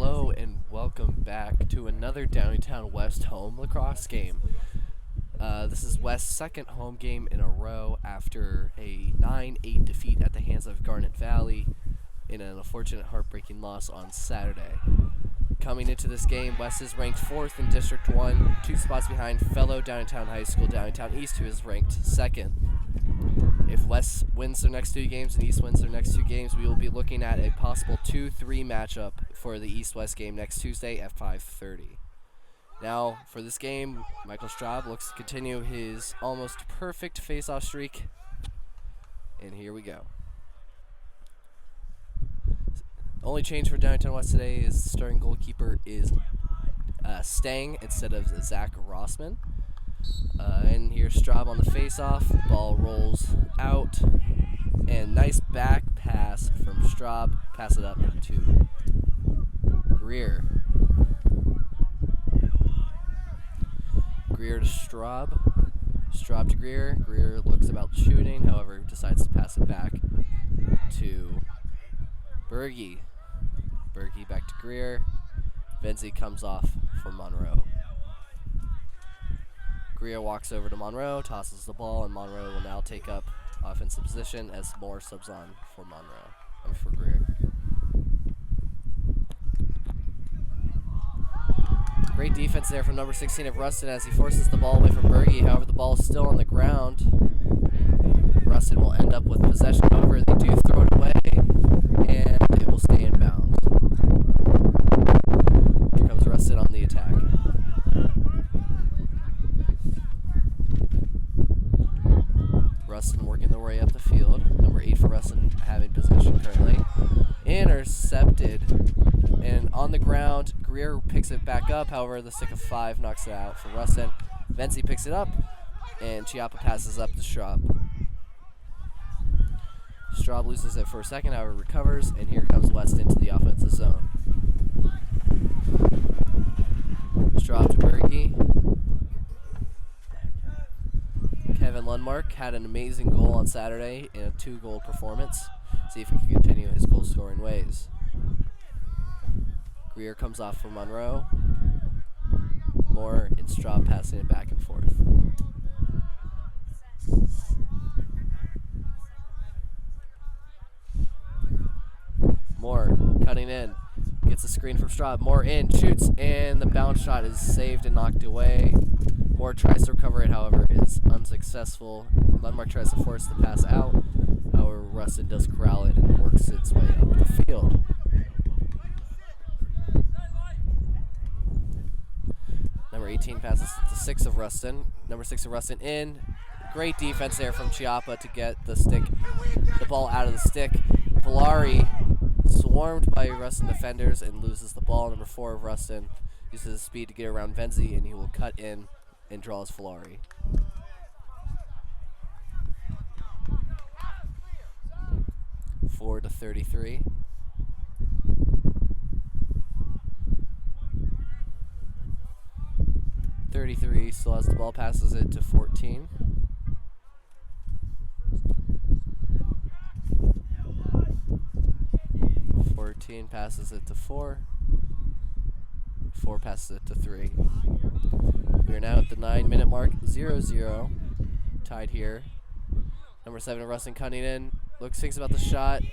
Hello and welcome back to another Downingtown West home lacrosse game. This is West's second home game in a row after a 9-8 defeat at the hands of Garnet Valley in an unfortunate heartbreaking loss on Saturday. Coming into this game, West is ranked 4th in District 1, 2 spots behind fellow Downingtown High School Downingtown East, who is ranked 2nd. If West wins their next 2 games and East wins their next 2 games, we will be looking at a possible 2-3 matchup for the East-West game next Tuesday at 5:30. Now, for this game, Michael Straub looks to continue his almost perfect face-off streak. And here we go. Only change for Downingtown West today is the starting goalkeeper is Stang instead of Zach Rossman. And here's Straub on the face-off. Ball rolls out. And nice back pass from Straub. Pass it up to Greer. Greer to Straub. Straub to Greer. Greer looks about shooting, however, decides to pass it back to Berge. Berge back to Greer. Venzi comes off for Monroe. Greer walks over to Monroe, tosses the ball, and Monroe will now take up offensive position as Moore subs on for for Greer. Great defense there from number 16 of Rustin as he forces the ball away from Berge. However, the ball is still on the ground. Rustin will end up with possession over. They do throw it away, and it will stay in bounds. Here comes Rustin on the attack. Rustin working their way up the field. Number 8 for Rustin having possession currently. Intercepted. And on the ground, Greer picks it back up. However, the stick of 5 knocks it out for Rustin. Venzi picks it up, and Chiappa passes up to Straub. Straub loses it for a second, however, recovers, and here comes West into the offensive zone. Straub to Berge. Kevin Lundmark had an amazing goal on Saturday in a 2-goal performance. See if he can continue his goal-scoring ways. Greer comes off for Monroe. Moore and Straub passing it back and forth. Moore cutting in. Gets a screen from Straub. Moore in, shoots, and the bounce shot is saved and knocked away. Moore tries to recover it, however, is unsuccessful. Lundmark tries to force the pass out. However, Rustin does corral it and works its way up the field. Number 18 passes to 6 of Rustin. Number 6 of Rustin in. Great defense there from Chiappa to get the ball out of the stick. Valari swarmed by Rustin defenders and loses the ball. Number 4 of Rustin uses his speed to get around Venzi, and he will cut in and draws Valari. Forward to 33. Still has the ball, passes it to 14. 14 passes it to 4. 4 passes it to 3. We are now at the 9-minute mark, 0-0. Tied here. Number 7 of Rustin cutting in. Thinks about the shot.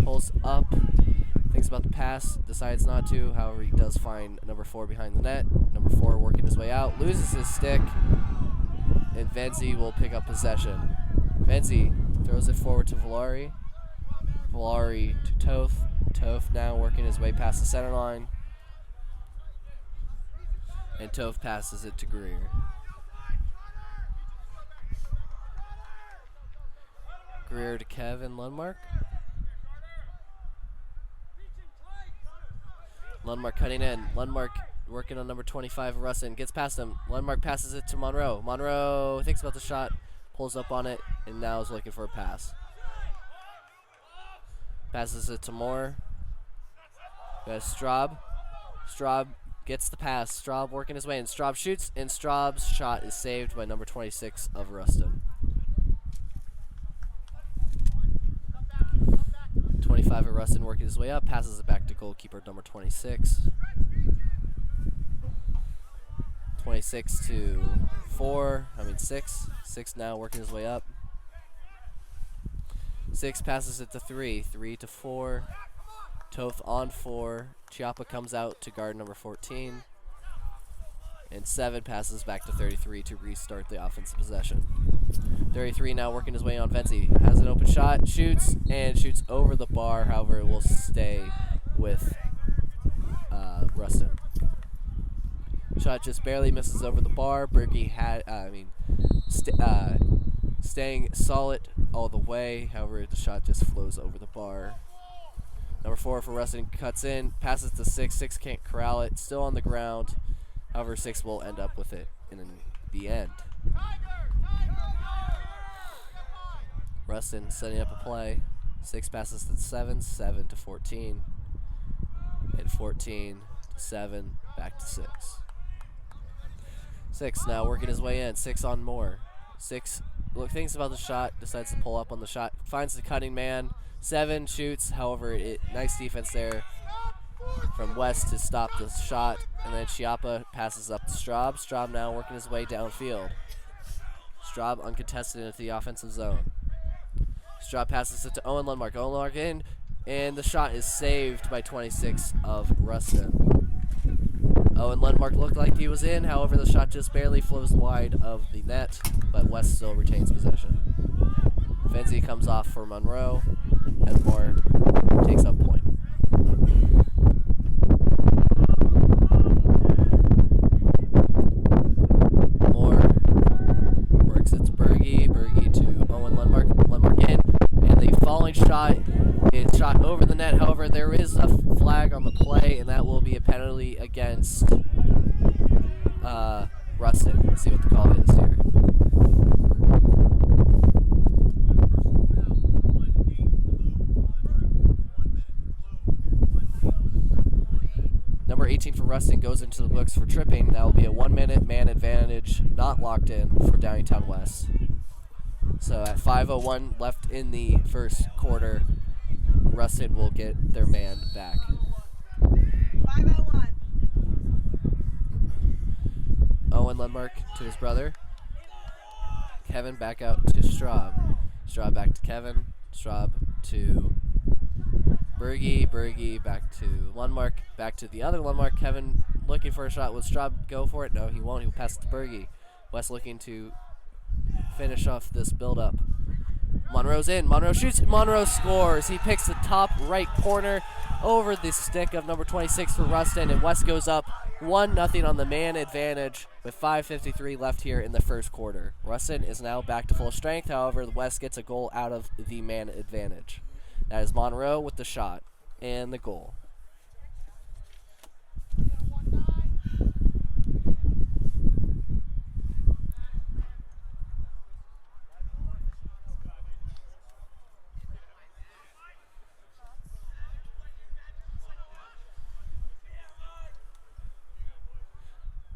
Pulls up. Thinks about the pass. Decides not to. However, he does find number 4 behind the net. Number 4 working his way out. Loses his stick. And Venzi will pick up possession. Venzi throws it forward to Valari. Valari to Toth. Toth now working his way past the center line. And Toth passes it to Greer. Greer to Kevin Lundmark. Lundmark cutting in. Lundmark working on number 25 of Rustin. Gets past him. Lundmark passes it to Monroe. Monroe thinks about the shot. Pulls up on it. And now is looking for a pass. Passes it to Moore. Got Straub. Straub gets the pass. Straub working his way in. Straub shoots. And Straub's shot is saved by number 26 of Rustin. 25 of Rustin working his way up, passes it back to goalkeeper number 26. 26 to 6. 6 now working his way up. 6 passes it to 3. 3 to 4. Toth on 4. Chiappa comes out to guard number 14. And 7 passes back to 33 to restart the offensive possession. 33 now working his way on. Venzi has an open shot, shoots, and shoots over the bar. However, it will stay with Rustin. Shot just barely misses over the bar. Berkey staying solid all the way. However, the shot just flows over the bar. Number 4 for Rustin cuts in, passes to 6. 6 can't corral it. Still on the ground. However, 6 will end up with it in the end. Rustin setting up a play. 6 passes to 7. 7 to 14. And 14 to 7. Back to 6. 6 now working his way in. 6 on more. 6 thinks about the shot. Decides to pull up on the shot. Finds the cutting man. 7 shoots. However, nice defense there from West to stop the shot. And then Chiappa passes up to Straub. Straub now working his way downfield. Straub uncontested into the offensive zone. Straub passes it to Owen Lundmark. Owen Lundmark in. And the shot is saved by 26 of Rustin. Owen Lundmark looked like he was in. However, the shot just barely flows wide of the net. But West still retains possession. Venzi comes off for Monroe. Edmore takes up point. Moore works it to Berge. Berge to Owen Lundmark. Lundmark in. And the falling shot is shot over the net. However, there is a flag on the play, and that will be a penalty against Rustin. Let's see what the call is here. Number 18 for Rustin goes into the books for tripping. That will be a 1-minute man advantage, not locked in for Downingtown West. So at 5:01 left in the first quarter, Rustin will get their man back. 5:01. Owen Lundmark to his brother. Kevin back out to Straub. Straub back to Kevin. Straub to Berge. Berge back to Lundmark. Back to the other Lundmark. Kevin looking for a shot. Will Straub go for it? No, he won't. He'll pass it to Berge. West looking to finish off this build-up. Monroe's in. Monroe shoots. Monroe scores. He picks the top right corner over the stick of number 26 for Rustin, and West goes up 1-0 on the man advantage with 5:53 left here in the first quarter. Rustin is now back to full strength. However, West gets a goal out of the man advantage. That is Monroe with the shot and the goal.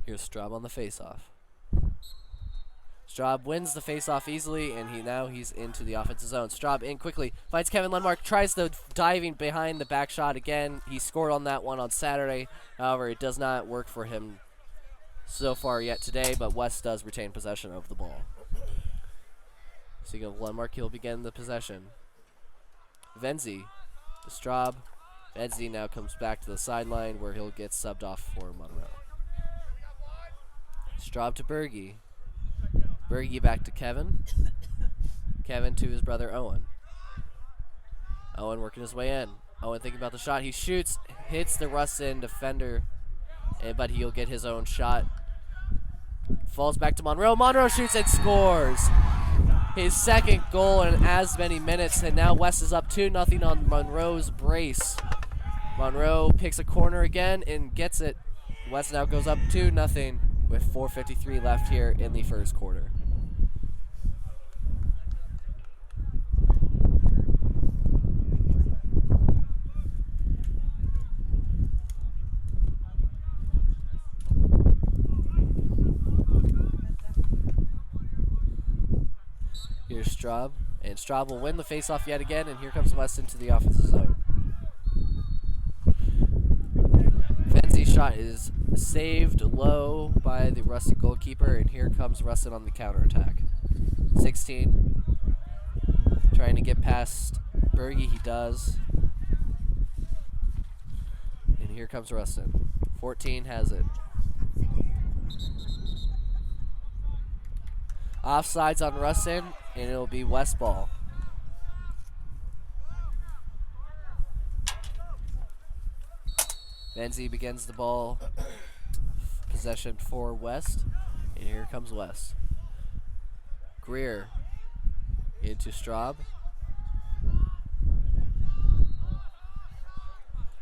Here's Straub on the face-off. Straub wins the face-off easily, and he's into the offensive zone. Straub in quickly, finds Kevin Lundmark, tries the diving behind the back shot again. He scored on that one on Saturday. However, it does not work for him so far yet today, but West does retain possession of the ball. Speaking of Lundmark, he'll begin the possession. Venzi to Straub. Venzi now comes back to the sideline where he'll get subbed off for Monroe. Straub to Berge. Berge back to Kevin. Kevin to his brother Owen. Owen working his way in. Owen thinking about the shot. He shoots, hits the Rustin defender, but he'll get his own shot. Falls back to Monroe. Monroe shoots and scores. His second goal in as many minutes, and now West is up 2-0 on Monroe's brace. Monroe picks a corner again and gets it. West now goes up 2-0 with 4:53 left here in the first quarter. Here's Straub, and Straub will win the faceoff yet again, and here comes West into the offensive zone. shot is saved low by the Rustin goalkeeper, and here comes Rustin on the counterattack. 16. Trying to get past Berge, he does. And here comes Rustin. 14 has it. Offsides on Rustin, and it'll be West ball. Benzie begins the ball possession for West, and here comes West. Greer into Straub.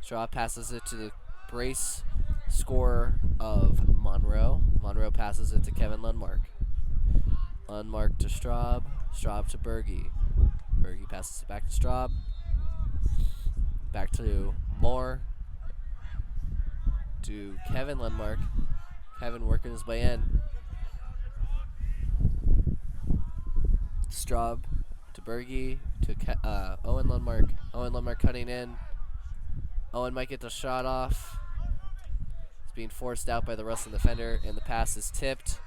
Straub passes it to the brace scorer of Monroe. Monroe passes it to Kevin Lundmark. Lundmark to Straub. Straub to Berge. Berge passes it back to Straub. Back to Moore. To Kevin Lundmark. Kevin working his way in. Straub to Berge to Owen Lundmark. Owen Lundmark cutting in. Owen might get the shot off. It's being forced out by the Rustin defender, and the pass is tipped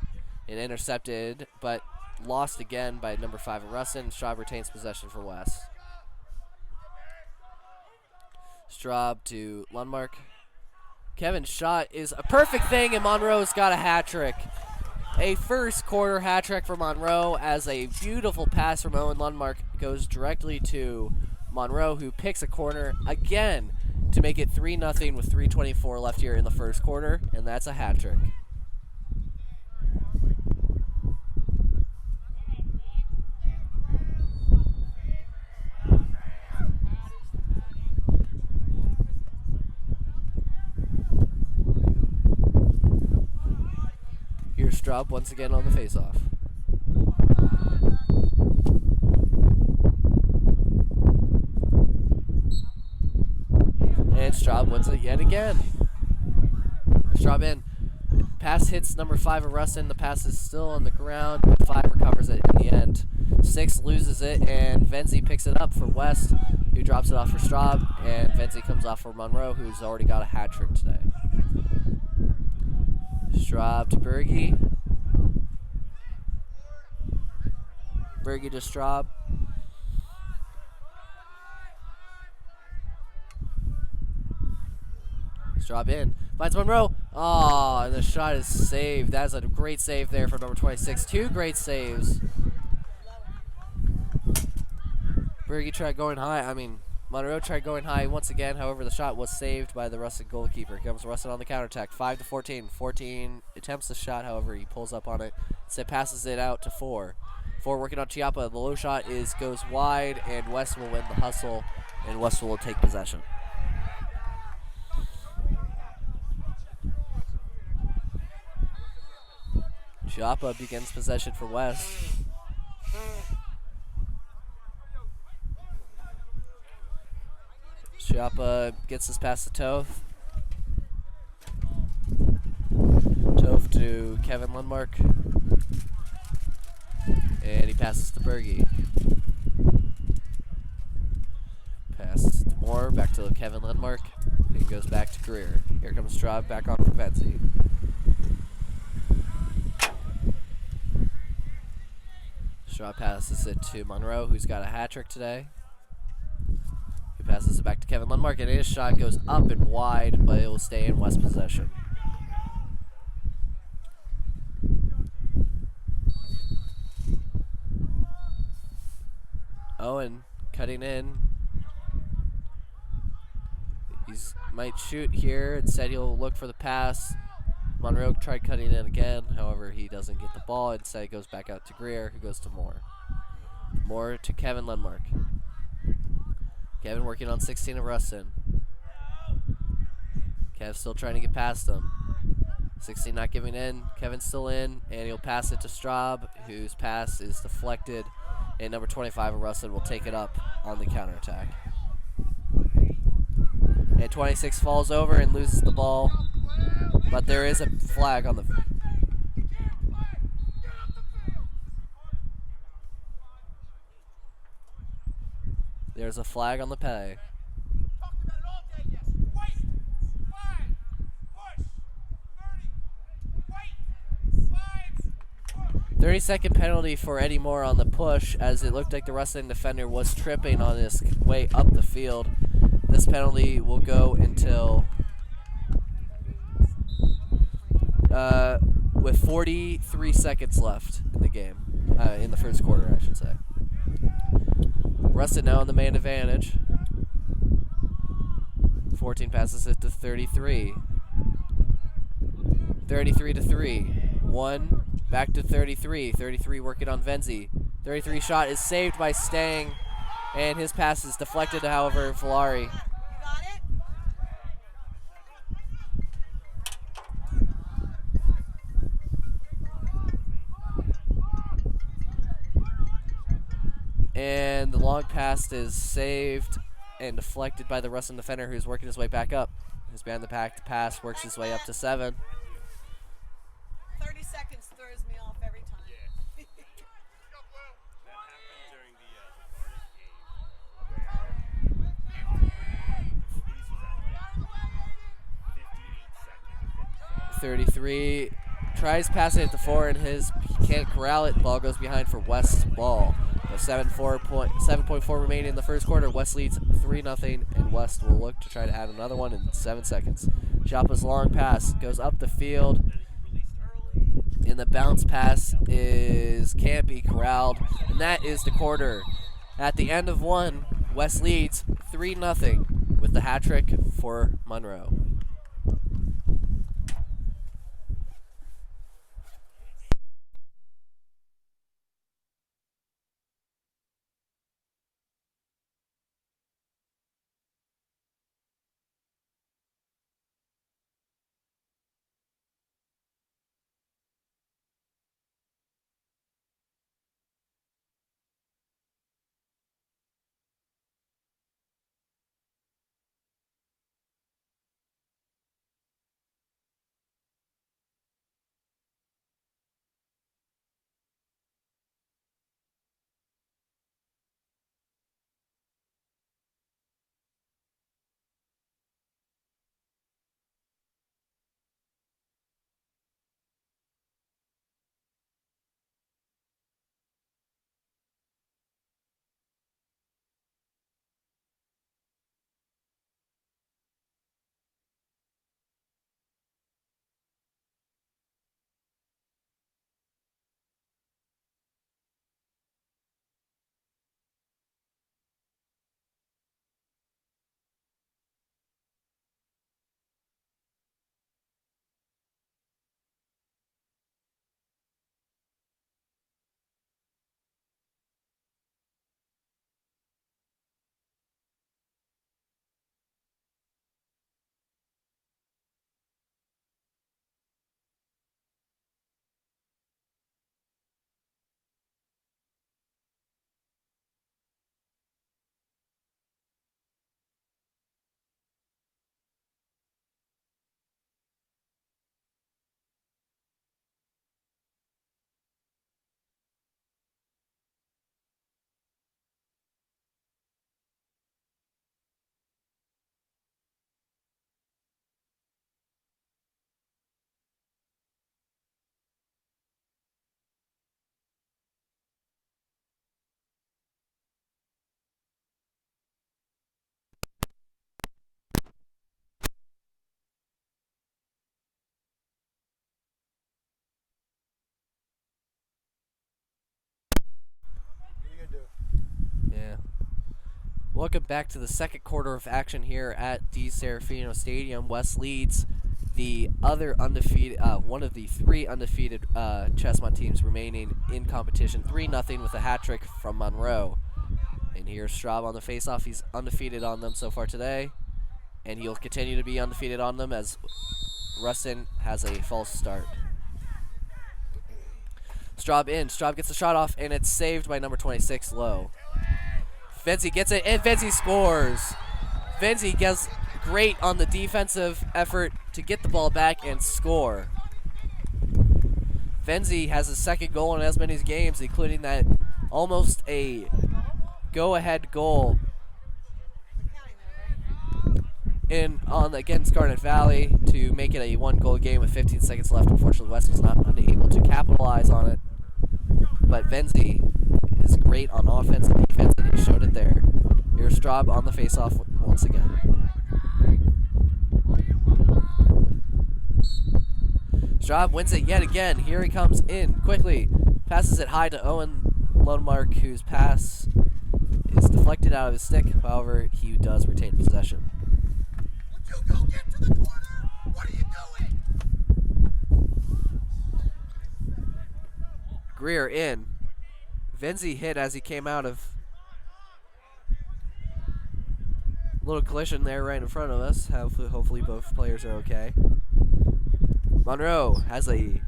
and intercepted, but lost again by number 5 of Rustin. Straub retains possession for West. Straub to Lundmark. Kevin's shot is a perfect thing, and Monroe's got a hat trick. A first quarter hat trick for Monroe as a beautiful pass from Owen Lundmark goes directly to Monroe, who picks a corner again to make it 3-0 with 3:24 left here in the first quarter, and that's a hat trick. Here's Straub once again on the faceoff. And Straub wins it yet again. Straub in. Pass hits number 5 of Rustin. The pass is still on the ground. 5 recovers it in the end. 6 loses it, and Venzi picks it up for West, who drops it off for Straub, and Venzi comes off for Monroe, who's already got a hat trick today. Straub to Berge. Berge to Straub. Straub in. Finds Monroe. Oh, and the shot is saved. That's a great save there for number 26. 2 great saves. Berge tried going high. Monroe tried going high once again. However, the shot was saved by the Rustin goalkeeper. Here comes Rustin on the counterattack. 5-14. 14 attempts the shot. However, he pulls up on it. Instead, passes it out to 4. 4 working on Chiappa. The low shot goes wide, and West will win the hustle, and West will take possession. Chiappa begins possession for West. Chiappa gets his pass to Toth. Toth to Kevin Lundmark. And he passes to Berge. Passes to Moore, back to Kevin Lundmark. And goes back to Greer. Here comes Straub back on for Venzi. Straub passes it to Monroe, who's got a hat trick today. He passes it back to Kevin Lundmark, and his shot goes up and wide, but it will stay in West possession. Owen cutting in. He might shoot here. Instead, he'll look for the pass. Monroe tried cutting in again. However, he doesn't get the ball. Instead, it goes back out to Greer, who goes to Moore. Moore to Kevin Lundmark. Kevin working on 16 of Rustin. Kev still trying to get past him. 16 not giving in. Kevin's still in, and he'll pass it to Straub, whose pass is deflected. And number 25 of Rustin will take it up on the counterattack. And 26 falls over and loses the ball. But there is a flag on the... There's a flag on the play. 30-second penalty for Eddie Moore on the push, as it looked like the Rustin defender was tripping on his way up the field. This penalty will go until with 43 seconds left in the game, in the first quarter, I should say. Rustin now on the man advantage. 14 passes it to 33. 33 to 3. 1 back to 33. 33 working on Venzi. 33 shot is saved by Stang, and his pass is deflected, however, Valari. And the long pass is saved and deflected by the Rustin defender, who's working his way back up. Who's behind the pass, works his way up to 7. 30 seconds throws me off every time. Yeah. That happened during the Varsity game. 33 tries passing it to 4, and he can't corral it. Ball goes behind for West's ball. With 7.4 remaining in the first quarter, West leads 3-0, and West will look to try to add another one in 7 seconds. Chapa's long pass goes up the field, and the bounce pass can't be corralled, and that is the quarter. At the end of 1, West leads 3-0 with the hat trick for Monroe. Yeah. Welcome back to the second quarter of action here at DeSerafino Stadium. West leads the other undefeated, one of the 3 undefeated Chessmont teams remaining in competition, 3-0 with a hat trick from Monroe. And here's Straub on the faceoff. He's undefeated on them so far today, and he'll continue to be undefeated on them as Rustin has a false start. Straub in. Straub gets the shot off, and it's saved by number 26, Lowe. Venzi gets it, and Venzi scores. Venzi gets great on the defensive effort to get the ball back and score. Venzi has his second goal in as many games, including that almost a go-ahead goal against Garnet Valley to make it a 1-goal game with 15 seconds left. Unfortunately, West was not unable to capitalize on it. but Venzi is great on offense and defense, and he showed it there. Here's Straub on the faceoff once again. Straub wins it yet again. Here he comes in quickly. Passes it high to Owen Lundmark, whose pass is deflected out of his stick. However, he does retain possession. Would you go get to the corner? What are you doing? Greer in. Venzi hit as he came out of a little collision there right in front of us. Hopefully both players are okay. Monroe has a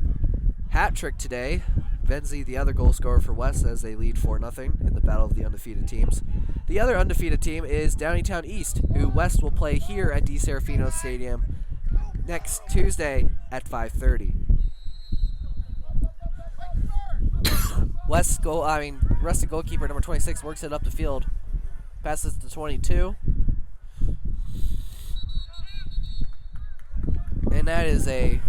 hat trick today. Venzi, the other goal scorer for West, as they lead 4-0 in the battle of the undefeated teams. The other undefeated team is Downingtown East, who West will play here at DeSerafino Stadium next Tuesday at 5:30. Rustin goalkeeper number 26 works it up the field, passes to 22. And that is a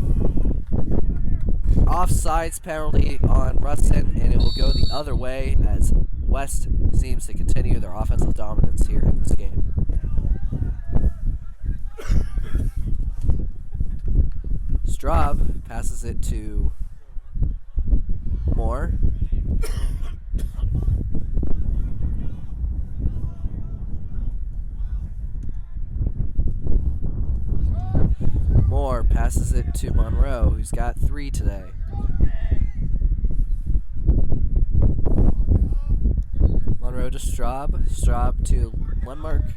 offsides penalty on Rustin, and it will go the other way as West seems to continue their offensive dominance here in this game. Straub passes it to Moore. Moore passes it to Monroe, who's got 3 today. Monroe to Straub. Straub to Lundmark.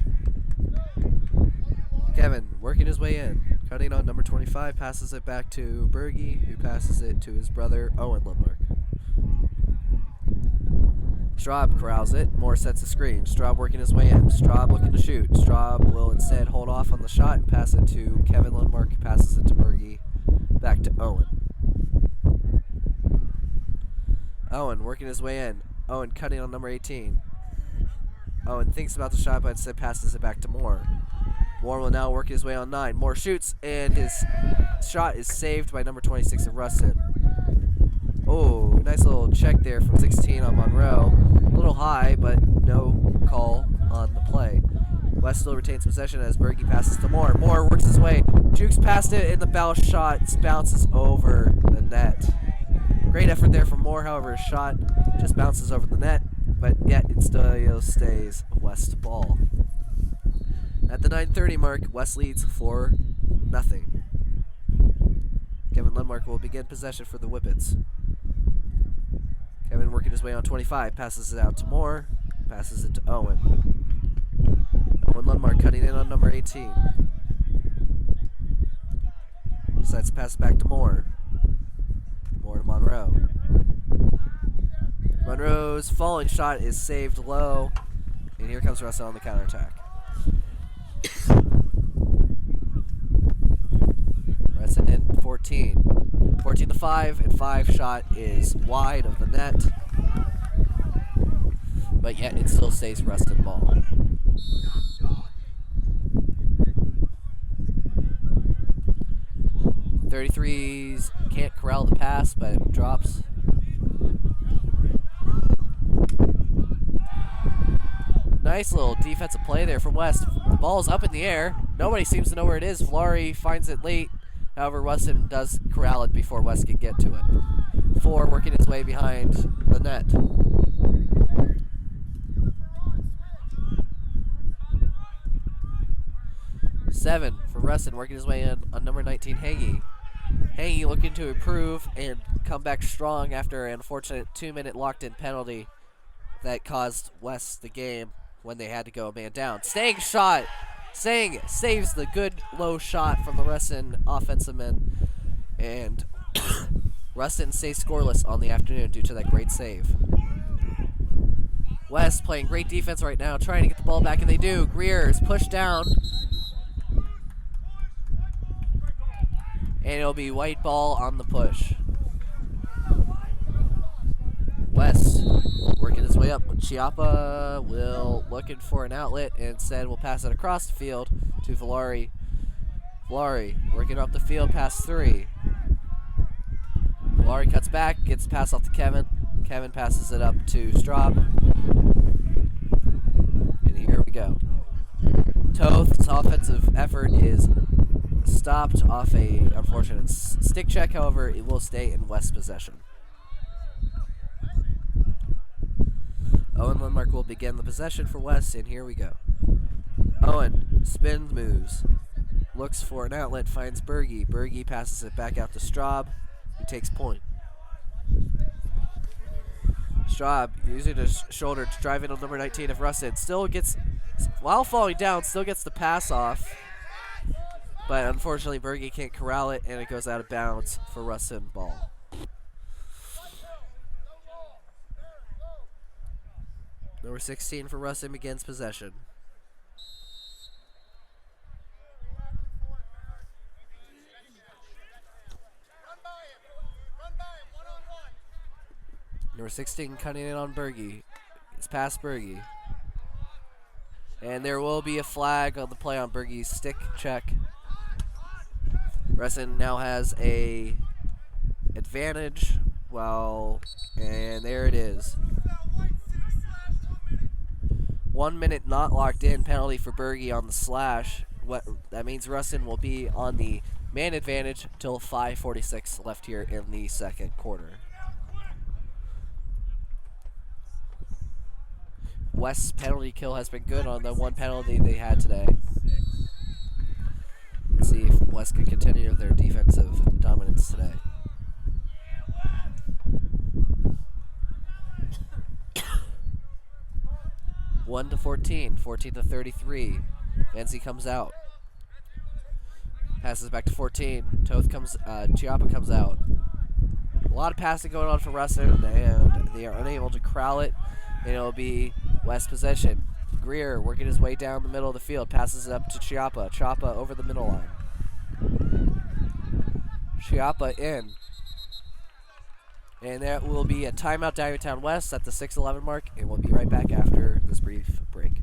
Kevin working his way in. Cutting on number 25, passes it back to Berge, who passes it to his brother Owen Lundmark. Straub corrals it. Moore sets the screen. Straub working his way in. Straub looking to shoot. Straub will instead hold off on the shot and pass it to Kevin Lundmark. Passes it to Berge. Back to Owen. Owen working his way in. Owen cutting on number 18. Owen thinks about the shot, but instead passes it back to Moore. Moore will now work his way on 9. Moore shoots, and his shot is saved by number 26 of Rustin. Oh, nice little check there from 16 on Monroe. A little high, but no call on the play. West still retains possession as Berge passes to Moore. Moore works his way, jukes past it, and the bow shot bounces over the net. Great effort there from Moore, however, his shot just bounces over the net, but yet it still stays West ball. At the 9:30 mark, West leads 4-0. Kevin Lundmark will begin possession for the Whippets. Kevin working his way on 25, passes it out to Moore, passes it to Owen. Owen Lundmark cutting in on number 18. Decides to pass it back to Moore. Moore to Monroe. Monroe's falling shot is saved low, and here comes Russell on the counterattack. Rustin in 14. 14-5, and 5 shot is wide of the net, but yet it still stays Rustin ball. .33s can't corral the pass, but it drops. Nice little defensive play there from West. The ball's up in the air. Nobody seems to know where it is. Valari finds it late. However, Rustin does corral it before West can get to it. 4 working his way behind the net. Seven for Rustin working his way in on number 19, Hangy. Hangy looking to improve and come back strong after an unfortunate 2-minute locked-in penalty that caused West the game when they had to go a man down. Stang shot. Stang saves the good low shot from the Rustin offensive men, and Rustin stays scoreless on the afternoon due to that great save. West playing great defense right now, trying to get the ball back, and they do. Greer is pushed down, and it'll be white ball on the push. West working his way up. Chiappa will looking for an outlet and instead will pass it across the field to Valari. Valari working up the field past 3. Valari cuts back, gets the pass off to Kevin. Kevin passes it up to Straub. And here we go. Toth's offensive effort is stopped off a unfortunate stick check. However, it will stay in West possession. Owen Lindmark will begin the possession for West, and here we go. Owen spins, moves, looks for an outlet, finds Berge. Berge passes it back out to Straub, who takes point. Straub using his shoulder to drive in on number 19 of Rustin. Still gets, while falling down, still gets the pass off. But unfortunately, Berge can't corral it, and it goes out of bounds for Rustin ball. Number 16 for Rustin begins possession. Number 16 cutting in on Berge. It's past Berge. And there will be a flag on the play on Berge's stick check. Rustin now has a advantage. And there it is. 1 minute not locked in, penalty for Berge on the slash. That means Rustin will be on the man advantage till 5:46 left here in the second quarter. West's penalty kill has been good on the one penalty they had today. Let's see if West can continue their defensive dominance today. One to 14, 14 to 33. Benzie comes out. Passes back to 14. Chiappa comes out. A lot of passing going on for Rustin, and they are unable to corral it. And it'll be West possession. Greer working his way down the middle of the field. Passes it up to Chiappa. Chiappa over the middle line. Chiappa in. And that will be a timeout Downingtown West at the 6:11 mark. And we'll be right back after this brief break.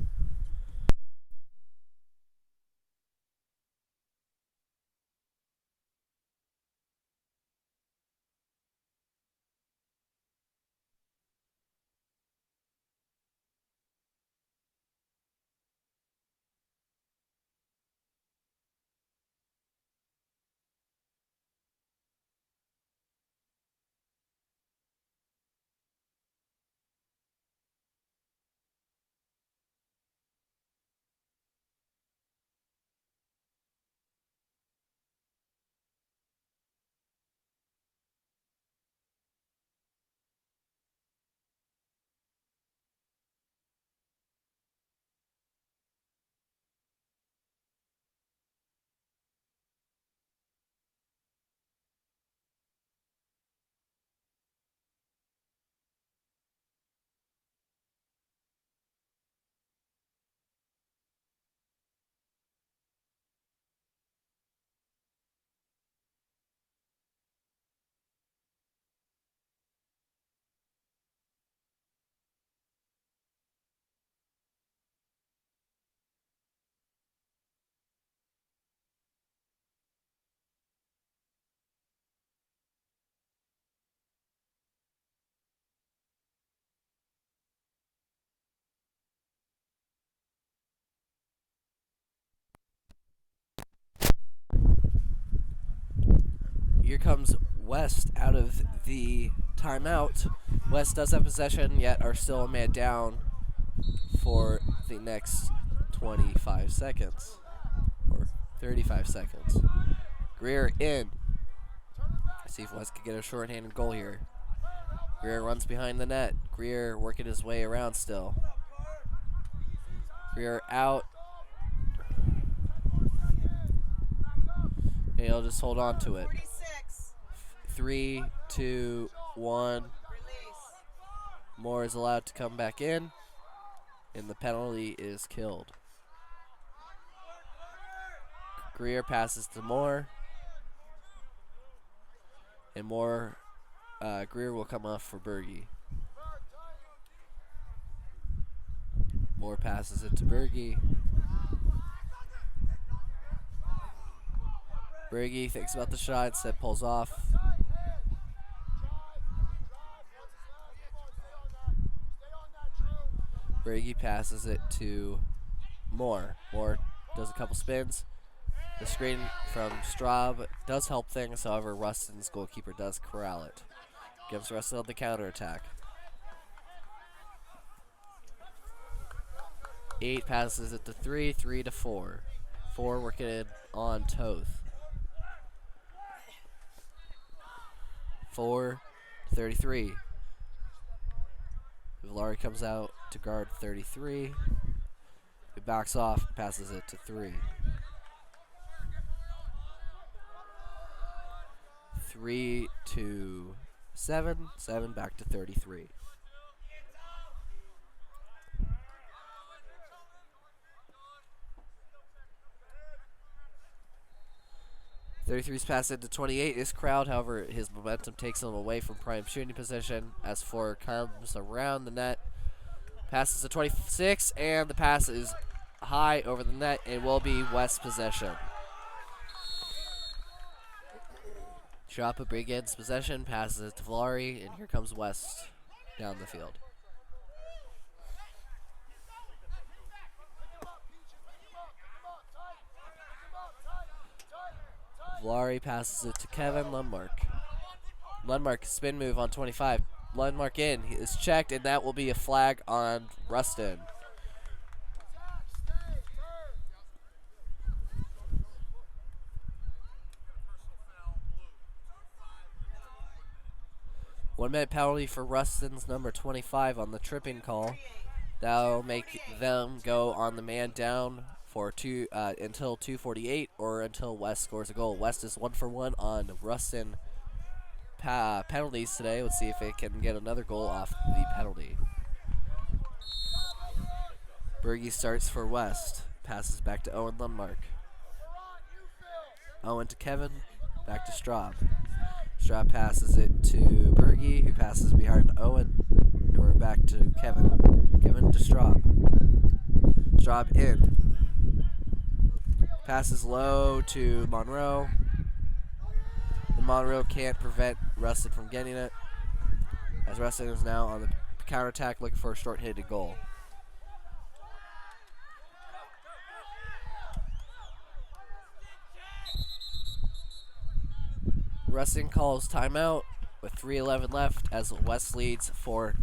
Here comes West out of the timeout. West does have possession, yet are still a man down for the next 25 seconds. Or 35 seconds. Greer in. Let's see if West can get a shorthanded goal here. Greer runs behind the net. Greer working his way around still. Greer out. And he'll just hold on to it. 46. 3, 2, 1. Release. Moore is allowed to come back in, and the penalty is killed. Greer passes to Moore, and Greer will come off for Berge. Moore passes it to Berge. Berge thinks about the shot, instead pulls off. Brady passes it to Moore. Moore does a couple spins. The screen from Straub does help things, however, Rustin's goalkeeper does corral it. Gives Rustin on the counterattack. 8 passes it to 3, 3 to 4. 4 working it on Toth. 4, 33. Villari comes out to guard 33. He backs off, passes it to 3. 3 to 7. 7 back to 33. Thirty-three's pass into 28. His crowd, however, his momentum takes him away from prime shooting position. As 4 comes around the net, passes to 26, and the pass is high over the net and will be West possession. Shrapa begins possession, passes it to Villari, and here comes West down the field. Villari passes it to Kevin Lundmark. Lundmark spin move on 25. Lundmark in. He is checked, and that will be a flag on Rustin. One-minute penalty for Rustin's number 25 on the tripping call. That'll make them go on the man down for until 2:48 or until West scores a goal. West is 1 for 1 on Rustin penalties today. Let's see if it can get another goal off the penalty. Berge starts for West. Passes back to Owen Lundmark. Owen to Kevin. Back to Straub. Straub passes it to Berge, who passes behind Owen. And we're back to Kevin. Kevin to Straub. Straub in. Passes low to Monroe. And Monroe can't prevent Rustin from getting it, as Rustin is now on the counterattack looking for a short-handed goal. Rustin calls timeout with 3:11 left as West leads 4-0.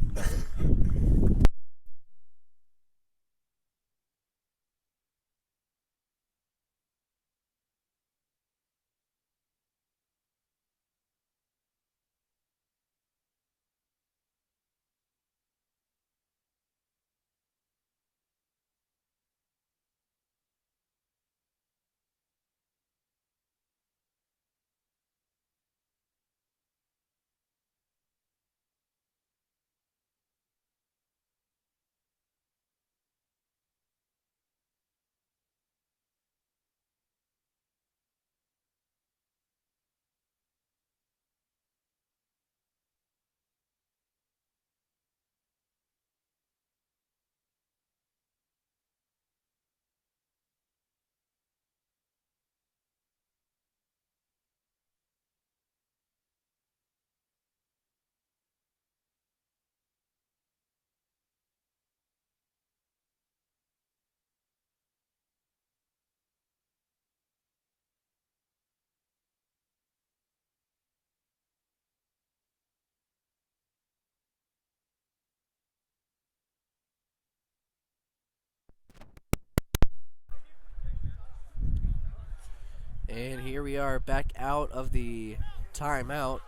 And here we are back out of the timeout.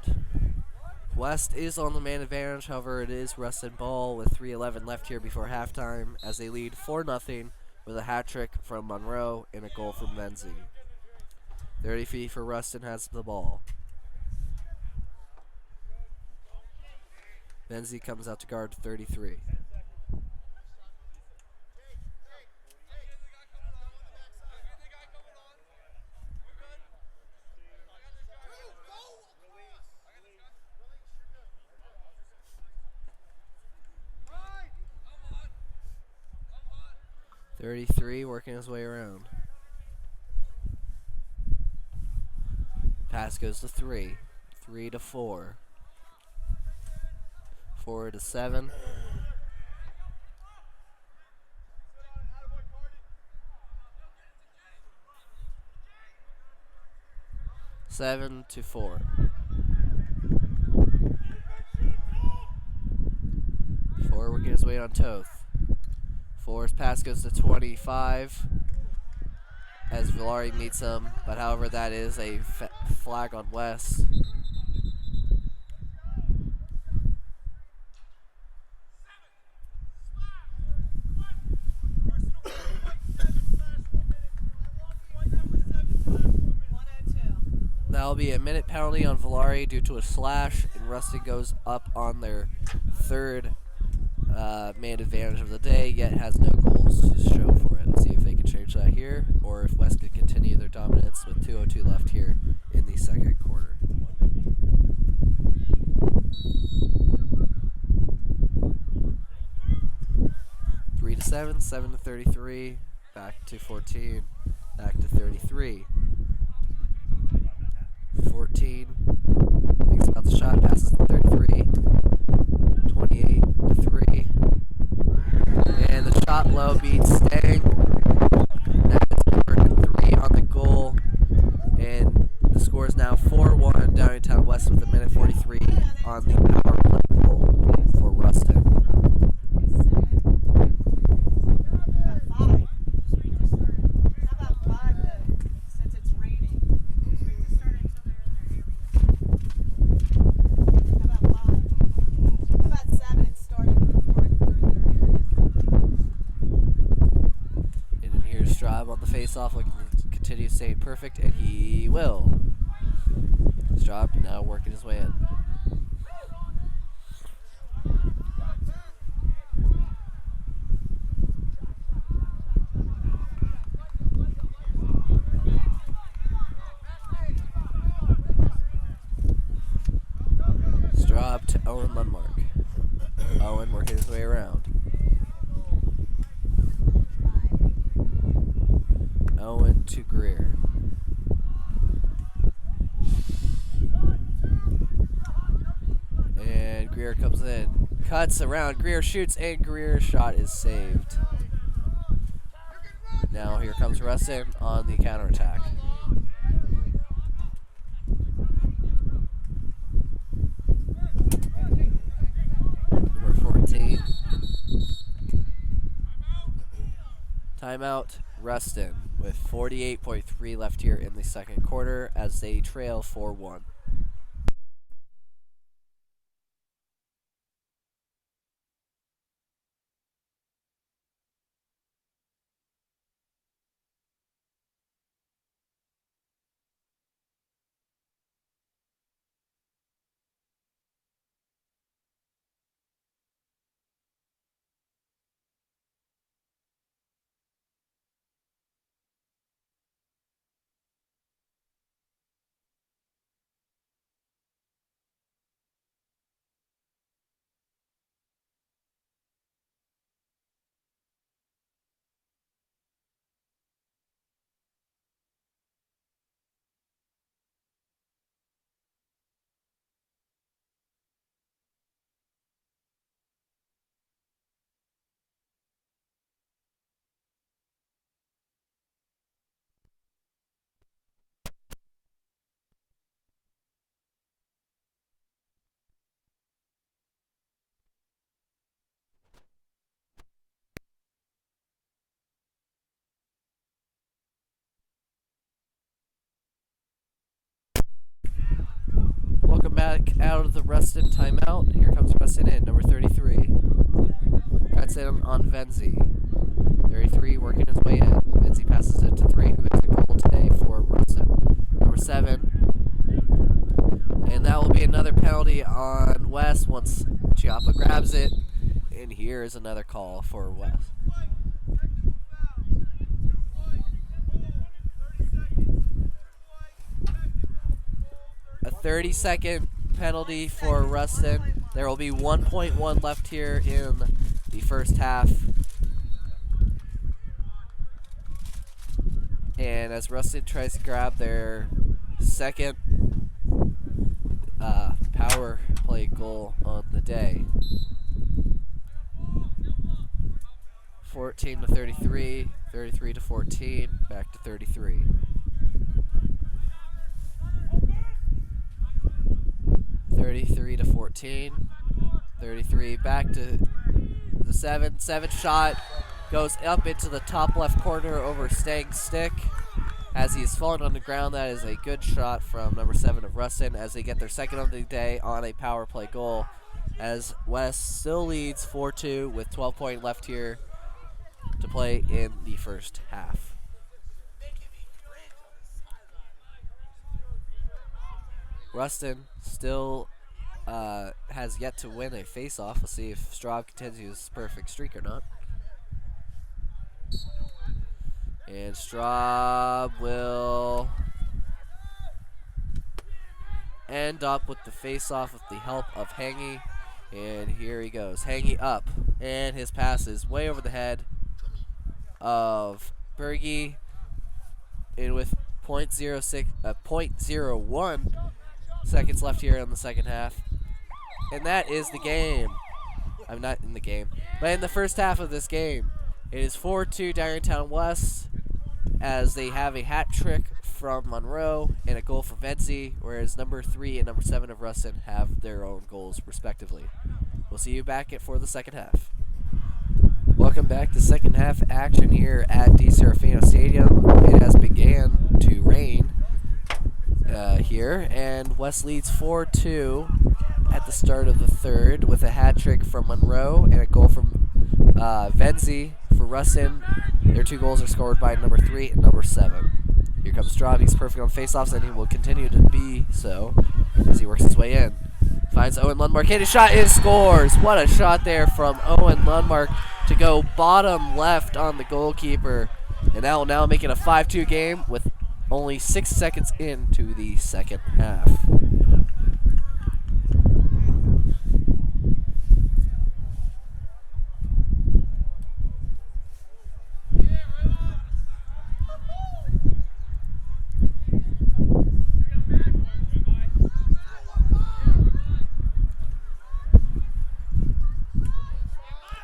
West is on the man advantage, however it is Rustin ball with 3:11 left here before halftime as they lead 4-0 with a hat trick from Monroe and a goal from Menzie. 30 feet for Rustin has the ball. Menzie comes out to guard 33. Working his way around. Pass goes to 3. 3 to 4. 4 to 7. 7-4. Four working his way on Toth. Four's pass goes to 25 as Villari meets him, but however that is a flag on Wes. That'll be a minute penalty on Villari due to a slash, and Rustin goes up on their third man advantage of the day, yet has no goals to show for it. Let's see if they can change that here, or if West can continue their dominance with 2:02 left here in the second quarter. Three to 7, 7 to 33, back to 14, back to 33. 14, thinks about the shot, passes to 33, 28 to 3, and the shot low beats Stang. That is number 3 on the goal, and the score is now 4-1 Downingtown West with a minute 43 on the power play goal for Rustin. On the face-off, looking to continue staying perfect, and he will. Straub now working his way in. Straub to Owen Lundmark. Owen working his way around. Owen to Greer. And Greer comes in. Cuts around. Greer shoots, and Greer's shot is saved. Now here comes Rustin on the counterattack. Number 14. Timeout, Rustin, with 48.3 left here in the second quarter as they trail 4-1. Welcome back out of the Rustin timeout. Here comes Rustin in, number 33. Cuts in on Venzi. 33 working his way in. Venzi passes it to 3, who has the goal today for Rustin. Number 7. And that will be another penalty on West once Chiappa grabs it. And here is another call for West. A 30-second penalty for Rustin. There will be 1.1 left here in the first half. And as Rustin tries to grab their second power play goal on the day. 14 to 33, 33 to 14, back to 33. 33-14. 33 back to the 7. 7 shot goes up into the top left corner over Stang's stick. As he is falling on the ground, that is a good shot from number 7 of Rustin as they get their second of the day on a power play goal. As West still leads 4-2 with 12 left here to play in the first half. Rustin still has yet to win a face-off. We'll see if Straub continues his perfect streak or not. And Straub will end up with the face-off with the help of Hangy. And here he goes. Hangy up. And his pass is way over the head of Berge. And with .01 seconds left here in the second half. And that is the game. I'm not in the game. But in the first half of this game, it is 4-2 Downingtown West as they have a hat trick from Monroe and a goal for Venzi, whereas number 3 and number 7 of Rustin have their own goals respectively. We'll see you back for the second half. Welcome back to second half action here at DiSerafino Stadium. It has began to rain here, and West leads 4-2 at the start of the third with a hat trick from Monroe and a goal from Venzi for Rustin. Their 2 goals are scored by number 3 and number 7. Here comes Straub. He's perfect on faceoffs, and he will continue to be so as he works his way in. Finds Owen Lundmark, hit his shot, and scores. What a shot there from Owen Lundmark to go bottom left on the goalkeeper. And that will now make it a 5-2 game with only 6 seconds into the second half.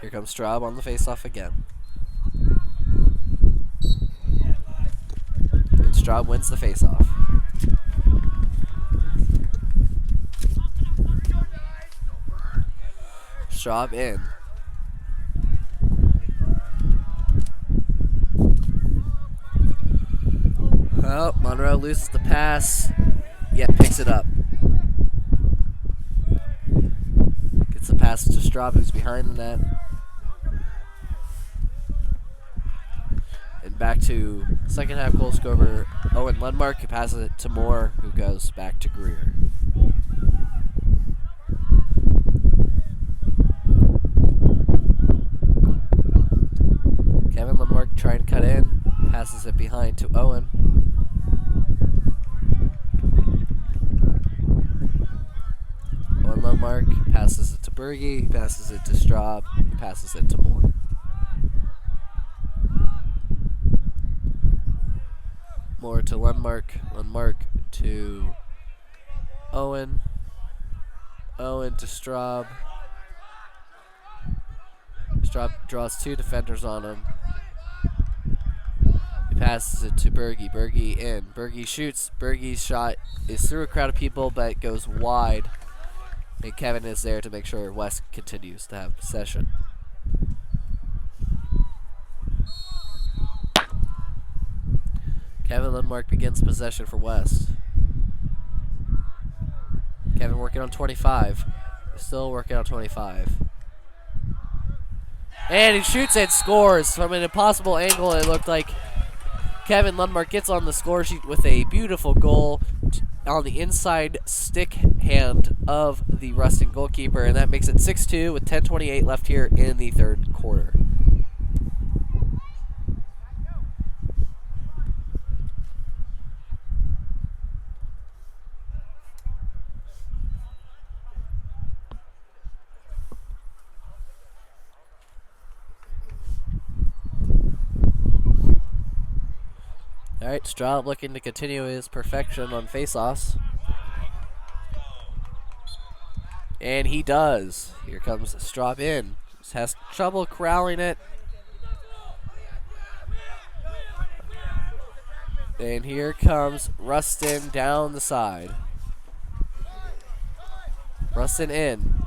Here comes Straub on the faceoff again. And Straub wins the faceoff. Straub in. Oh, Monroe loses the pass, yet picks it up. Gets the pass to Straub, who's behind the net. And back to second half goal scorer Owen Lundmark, who passes it to Moore, who goes back to Greer. Kevin Lundmark trying to cut in, passes it behind to Owen. Owen Lundmark passes it to Berge, passes it to Straub, passes it to Moore. Moore to Lundmark, Lundmark to Owen, Owen to Straub. Straub draws 2 defenders on him. He passes it to Berge, Berge in, Berge shoots, Berge's shot is through a crowd of people but goes wide. And Kevin is there to make sure West continues to have possession. Kevin Lundmark begins possession for West. Kevin working on 25. Still working on 25. And he shoots and scores from an impossible angle. It looked like Kevin Lundmark gets on the score sheet with a beautiful goal on the inside stick hand of the Rustin goalkeeper. And that makes it 6-2 with 10:28 left here in the third quarter. All right, Straub looking to continue his perfection on faceoffs. And he does. Here comes Straub in. Just has trouble corralling it. And here comes Rustin down the side. Rustin in.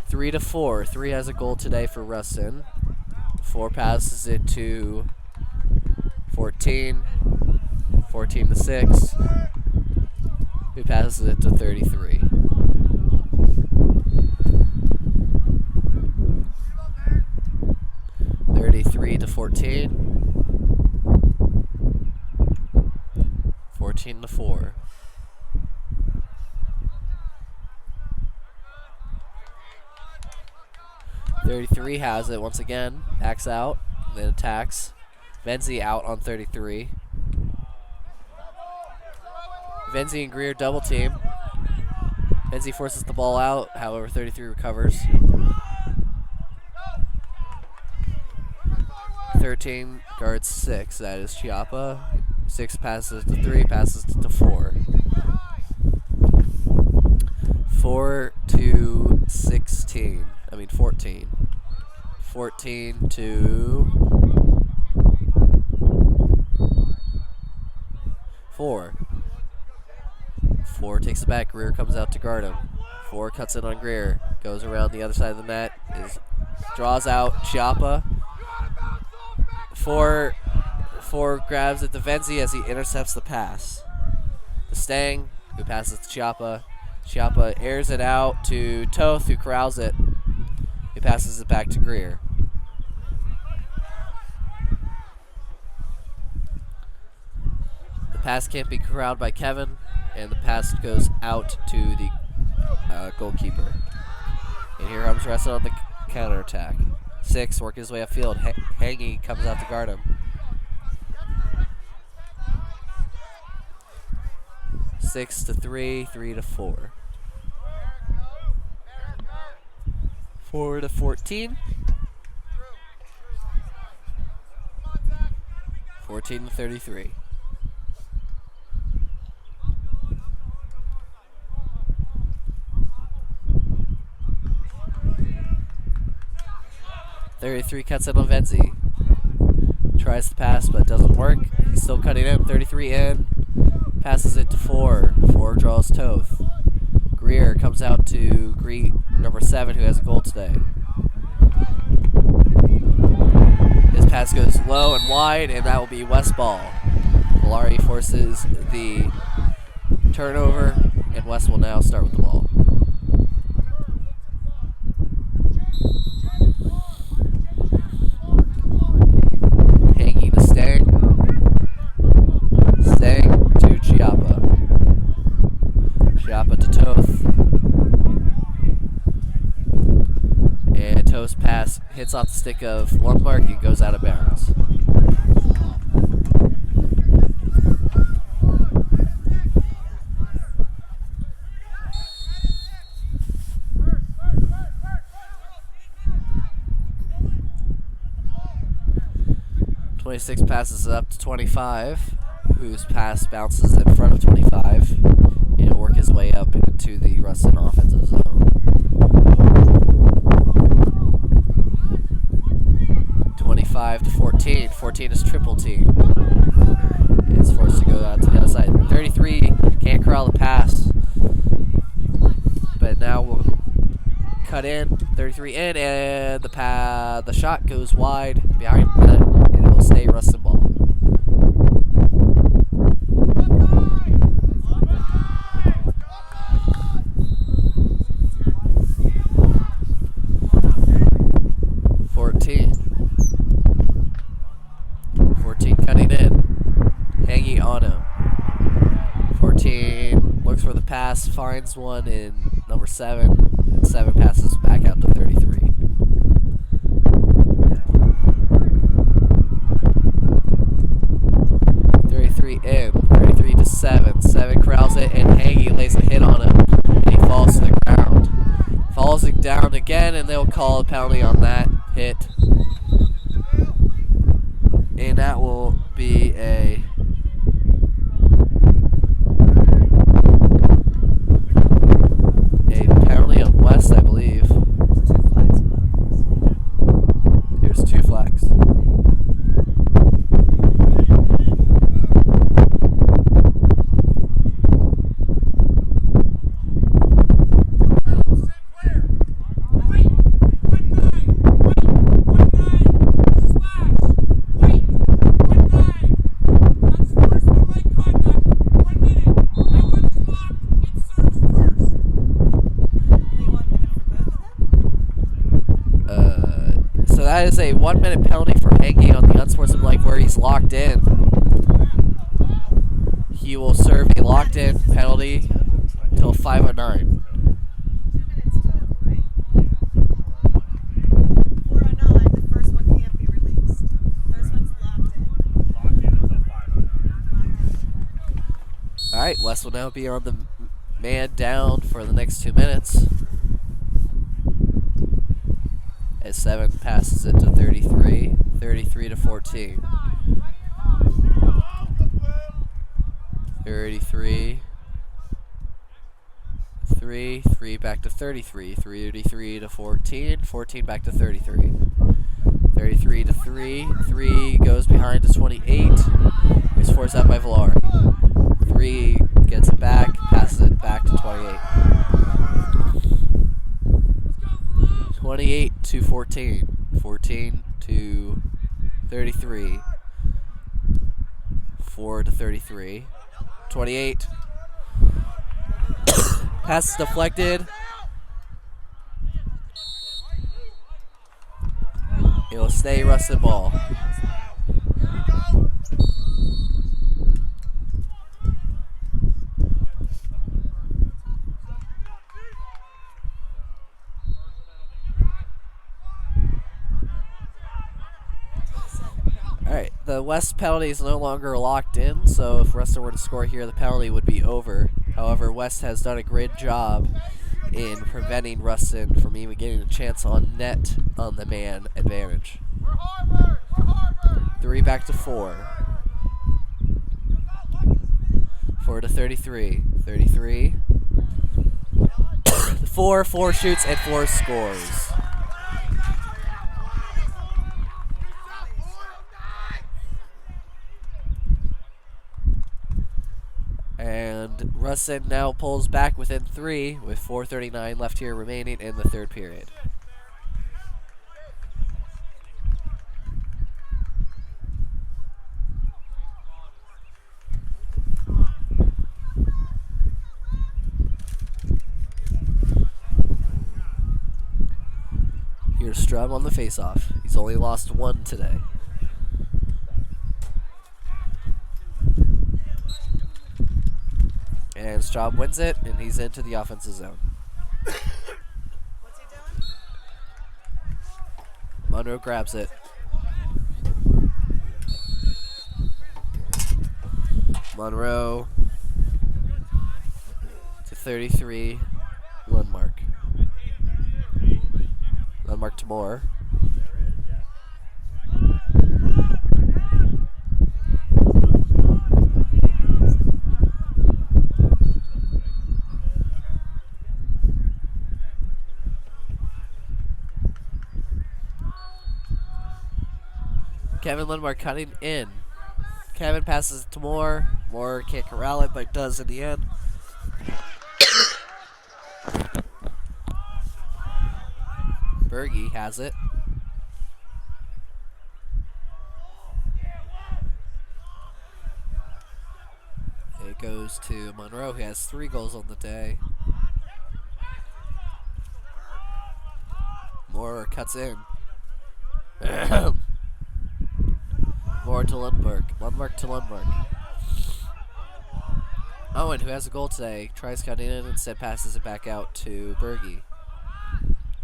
3-4. 3 has a goal today for Rustin. 4 passes it to 14. 14-6. Who passes it to 33. To 14. 14-4. .33 has it once again. Backs out, then attacks. Venzi out on 33. Venzi and Greer double team. Venzi forces the ball out, however 33 recovers. 13 guards 6, that is Chiappa. 6 passes to 3, passes to 4. 4-16. 14. 14 to 4. 4 takes it back. Greer comes out to guard him. 4 cuts it on Greer. Goes around the other side of the net. Draws out Chiappa. 4 grabs at the Venzi as he intercepts the pass. The Stang, who passes to Chiappa. Chiappa airs it out to Toth, who corrals it. He passes it back to Greer. The pass can't be corralled by Kevin, and the pass goes out to the goalkeeper. And here comes Rustin on the counterattack. 6 working his way upfield. Hangy comes out to guard him. 6-3, 3-4. 4-14. 14-33. .33 cuts in on Venzi. Tries to pass, but it doesn't work. He's still cutting in. 33 in. Passes it to 4. 4 draws Toth. Greer comes out to greet number 7, who has a goal today. His pass goes low and wide, and that will be West ball. Valari forces the turnover, and West will now start with the ball. Hanging to Stang. Stang to Chiappa. Chiappa to Toth. And Toth's pass hits off the stick of Lundmark and goes out of bounds. .26 passes it up to 25, whose pass bounces in front of 25, and will work his way up into the Rustin offensive zone. 25-14. 14 is triple team. It's forced to go out to the other side. 33 can't corral the pass, but now we'll cut in. 33 in, and the shot goes wide behind the net, and it will stay Rustin ball. Cutting in. Hanging on him. 14 looks for the pass, finds one in number 7, and 7 passes back out to 33. In. 33-7. 7 corrals it, and Hangy lays a hit on him, and he falls to the ground. Falls it down again, and they'll call a penalty on that hit. And that will be a penalty on West, I believe. There's 2 flags. That is a 1-minute penalty for hanging on the unsportsmanlike where he's locked in. He will serve a locked in penalty until 5:09. 2 minutes total, right? 4:09, the first one can't be released. First one's locked in. Locked in until 5:09. All right, West will now be on the man down for the next 2 minutes. As 7 passes it to 33, 33 to 14. 33, 3 back to 33, 33 to 14, 14 back to 33. 33 to 3 goes behind to 28, is forced out by Valari. 3 gets it back, passes it back to 28. 28 to 14, 14 to 33, 4 to 33, 28. Pass is deflected. It will stay Rustin ball. Alright, the West penalty is no longer locked in, so if Rustin were to score here, the penalty would be over. However, West has done a great job in preventing Rustin from even getting a chance on net on the man advantage. 3 back to 4. 4 to 33. 33. 4 shoots and 4 scores. And Rustin now pulls back within 3 with 4:39 left here remaining in the third period. Here's Strub on the faceoff. He's only lost 1 today. And Straub wins it, and he's into the offensive zone. What's he doing? Monroe grabs it. Monroe to 33, Lundmark. Lundmark to Moore. Kevin Lundmark cutting in. Kevin passes it to Moore. Moore can't corral it, but does in the end. Berge has it. It goes to Monroe, who has 3 goals on the day. Moore cuts in. Moore to Lundmark. Lundmark to Lundmark. Owen, who has a goal today, tries cutting in, instead passes it back out to Berge.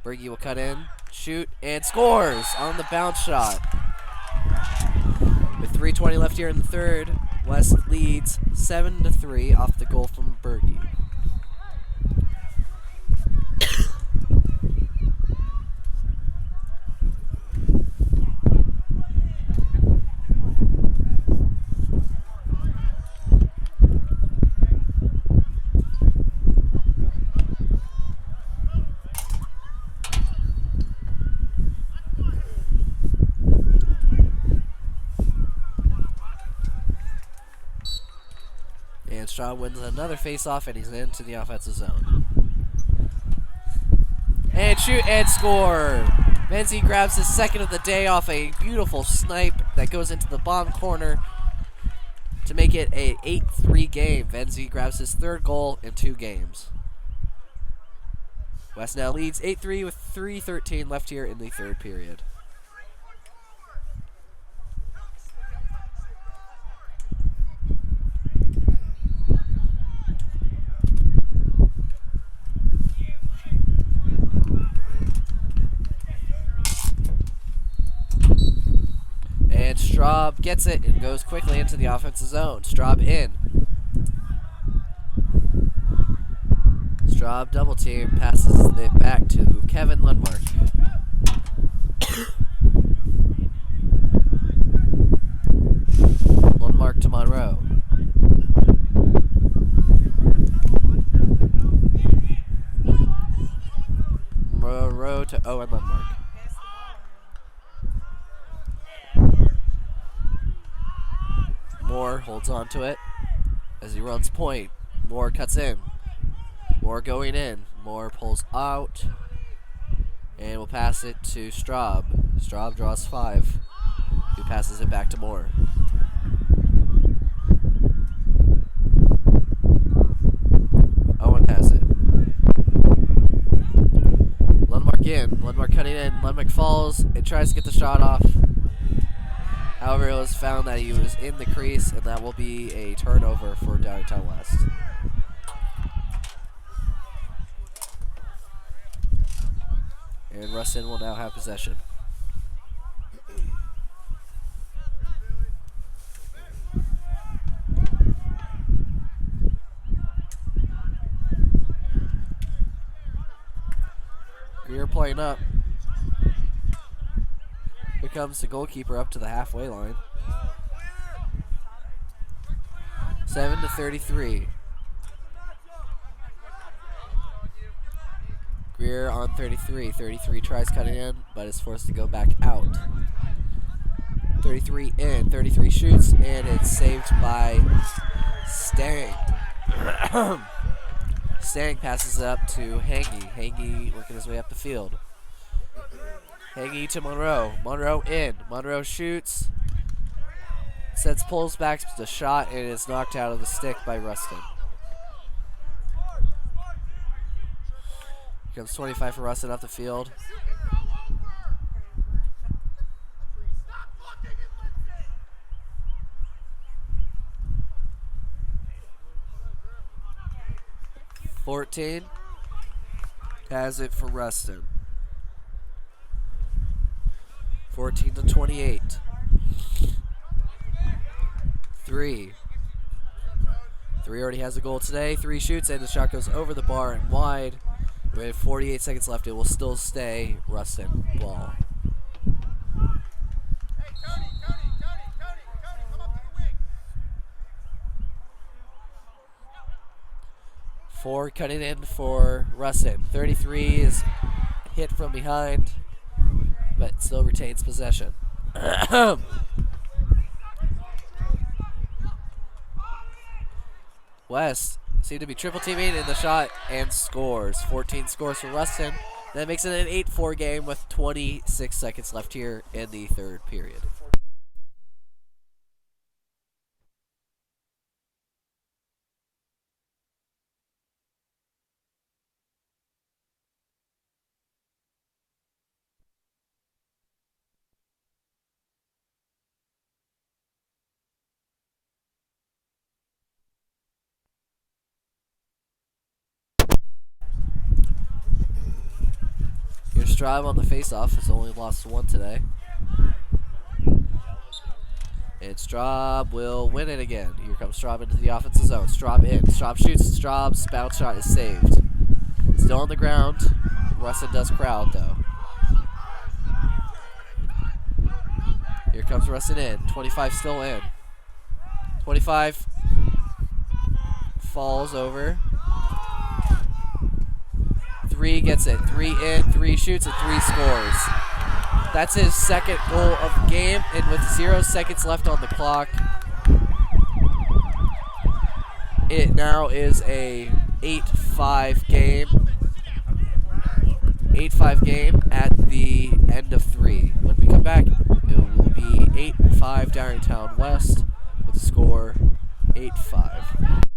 Berge will cut in, shoot, and scores on the bounce shot. With 3:20 left here in the third, West leads 7-3 off the goal from Berge. And Straub wins another face-off, and he's into the offensive zone. And shoot and score! Menzie grabs his second of the day off a beautiful snipe that goes into the bottom corner to make it a 8-3 game. Menzie grabs his 3rd goal in 2 games. West now leads 8-3 with 3:13 left here in the third period. Straub gets it and goes quickly into the offensive zone. Straub in. Straub double team, passes it back to Kevin Lundmark. Lundmark to Monroe. Monroe to Owen Lundmark. Pass the ball around. Moore holds on to it as he runs point. Moore cuts in. Moore going in. Moore pulls out and will pass it to Straub. Straub draws 5. He passes it back to Moore. Owen has it. Lundmark in. Lundmark cutting in. Lundmark falls and tries to get the shot off. However, it was found that he was in the crease, and that will be a turnover for Downingtown West. And Rustin will now have possession. Greer playing up. Here comes the goalkeeper up to the halfway line. 7-33. Greer on 33. 33 tries cutting in, but is forced to go back out. 33 in. 33 shoots, and it's saved by Stang. Stang passes it up to Hangy. Hangy working his way up the field. Hangy to Monroe. Monroe in. Monroe shoots. Pulls back the shot, and is knocked out of the stick by Rustin. Here comes 25 for Rustin off the field. Stop looking and 14 has it for Rustin. 14-28. 3 already has a goal today. 3 shoots, and the shot goes over the bar and wide. With 48 seconds left, it will still stay Rustin ball. Hey, Tony, come up to the wing. 4 cutting in for Rustin. 33 is hit from behind, but still retains possession. West seem to be triple teaming in the shot and scores. 14 scores for Rustin. That makes it an 8-4 game with 26 seconds left here in the third period. Here's Straub on the faceoff. Has only lost 1 today. And Straub will win it again. Here comes Straub into the offensive zone. Straub in. Straub shoots. Straub's bounce shot is saved. Still on the ground. Rustin does crowd, though. Here comes Rustin in. 25 still in. 25 falls over. 3 gets it. 3 in, 3 shoots, and 3 scores. That's his second goal of the game, and with 0 seconds left on the clock, it now is a 8-5 game. 8-5 game at the end of 3. When we come back, it will be 8-5 Downingtown West with the score 8-5.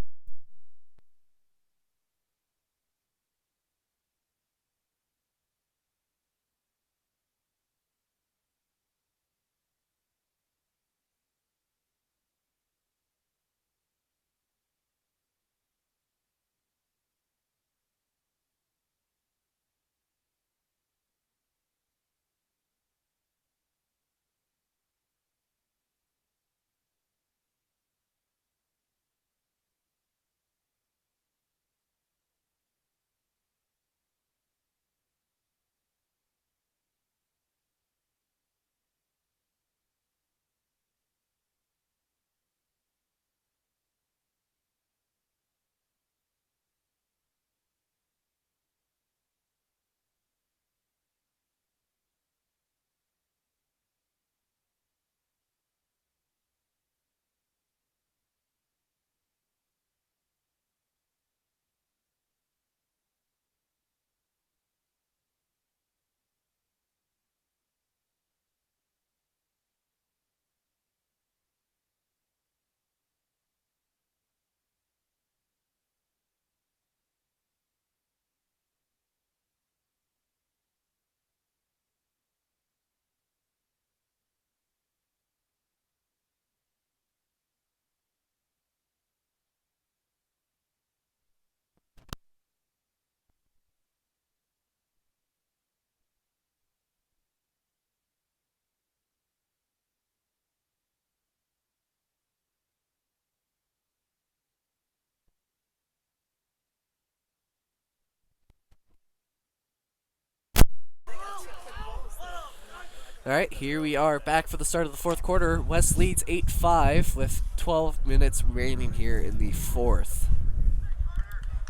All right, here we are back for the start of the fourth quarter. West leads 8-5 with 12 minutes remaining here in the fourth.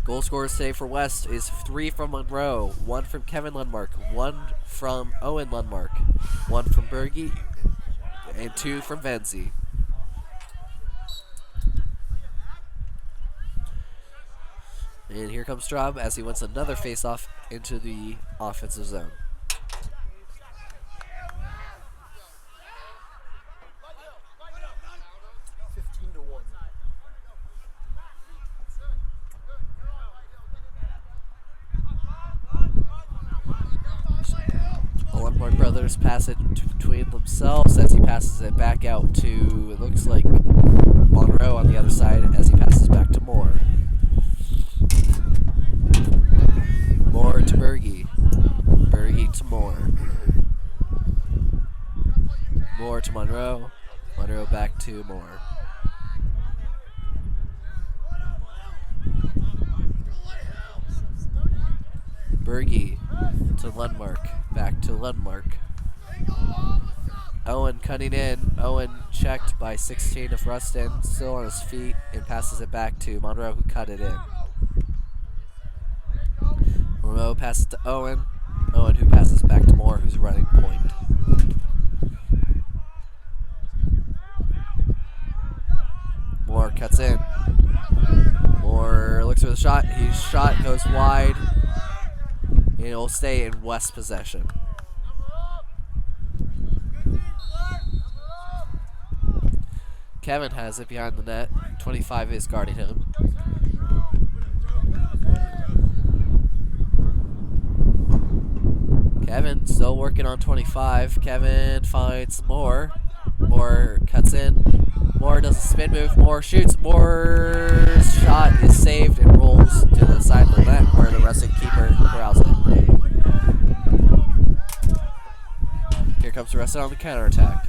Goal scorers today for West is 3 from Monroe, 1 from Kevin Lundmark, 1 from Owen Lundmark, 1 from Berge, and 2 from Venzi. And here comes Straub as he wins another faceoff into the offensive zone. The Lundmark brothers pass it between themselves as he passes it back out to, it looks like, Monroe on the other side as he passes back to Moore. Moore to Berge. Berge to Moore. Moore to Monroe. Monroe back to Moore. Berge to Lundmark. Back to Lundmark. Owen cutting in. Owen checked by 16 of Rustin. Still on his feet and passes it back to Monroe, who cut it in. Monroe passes to Owen. Owen who passes back to Moore, who's running point. Moore cuts in. Moore looks for the shot. His shot goes wide. And it will stay in West possession. Kevin has it behind the net. 25 is guarding him. Kevin still working on 25. Kevin finds Moore. Moore cuts in. Moore does a spin move. Moore shoots. Moore's shot is saved and rolls to the side of the net where the Rustin keeper corrals it. Here comes the Rustin on the counterattack.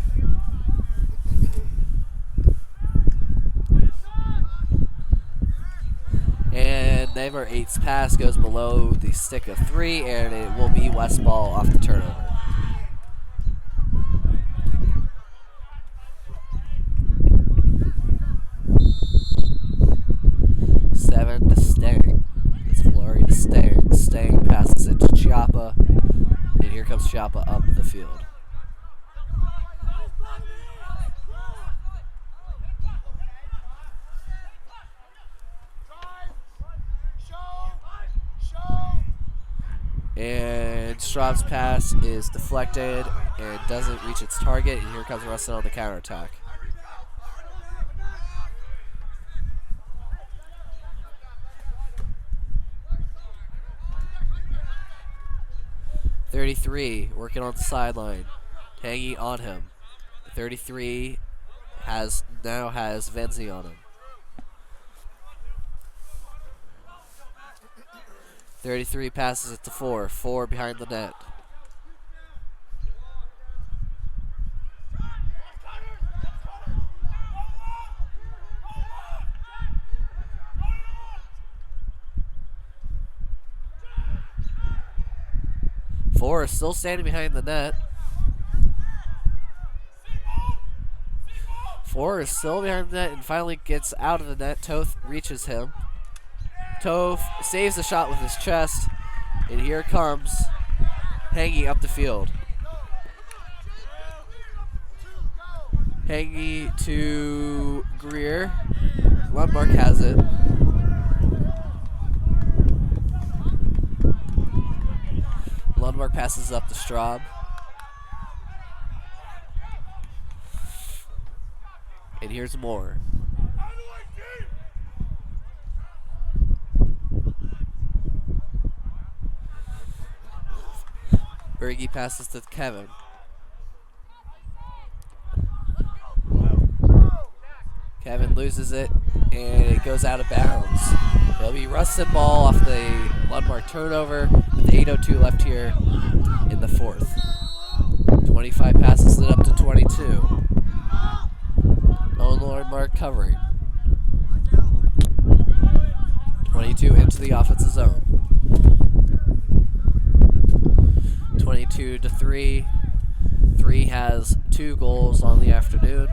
And number 8's pass goes below the stick of 3, and it will be West ball off the turnover. Seven to Stang. It's Flurry to Stang. Stang passes it to Chiappa, and here comes Chiappa up the field. And Straub's pass is deflected and doesn't reach its target, and here comes Rustin on the counterattack. .33 working on the sideline, hanging on him. 33 now has Venzi on him. 33 passes it to 4. 4 behind the net. Four is still standing behind the net. 4 is still behind the net and finally gets out of the net. Toth reaches him. Toth saves the shot with his chest, and here comes Hangy up the field. Hangy to Greer. Lundmark has it. Lundmark passes up to Straub. And here's Moore. Berge passes to Kevin. Kevin loses it, and it goes out of bounds. It'll be Rustin ball off the Lundmark turnover with 8:02 left here in the fourth. 25 passes it up to 22. Owen Lundmark covering. 22 into the offensive zone. 22 to 3. 33 has 2 goals on the afternoon.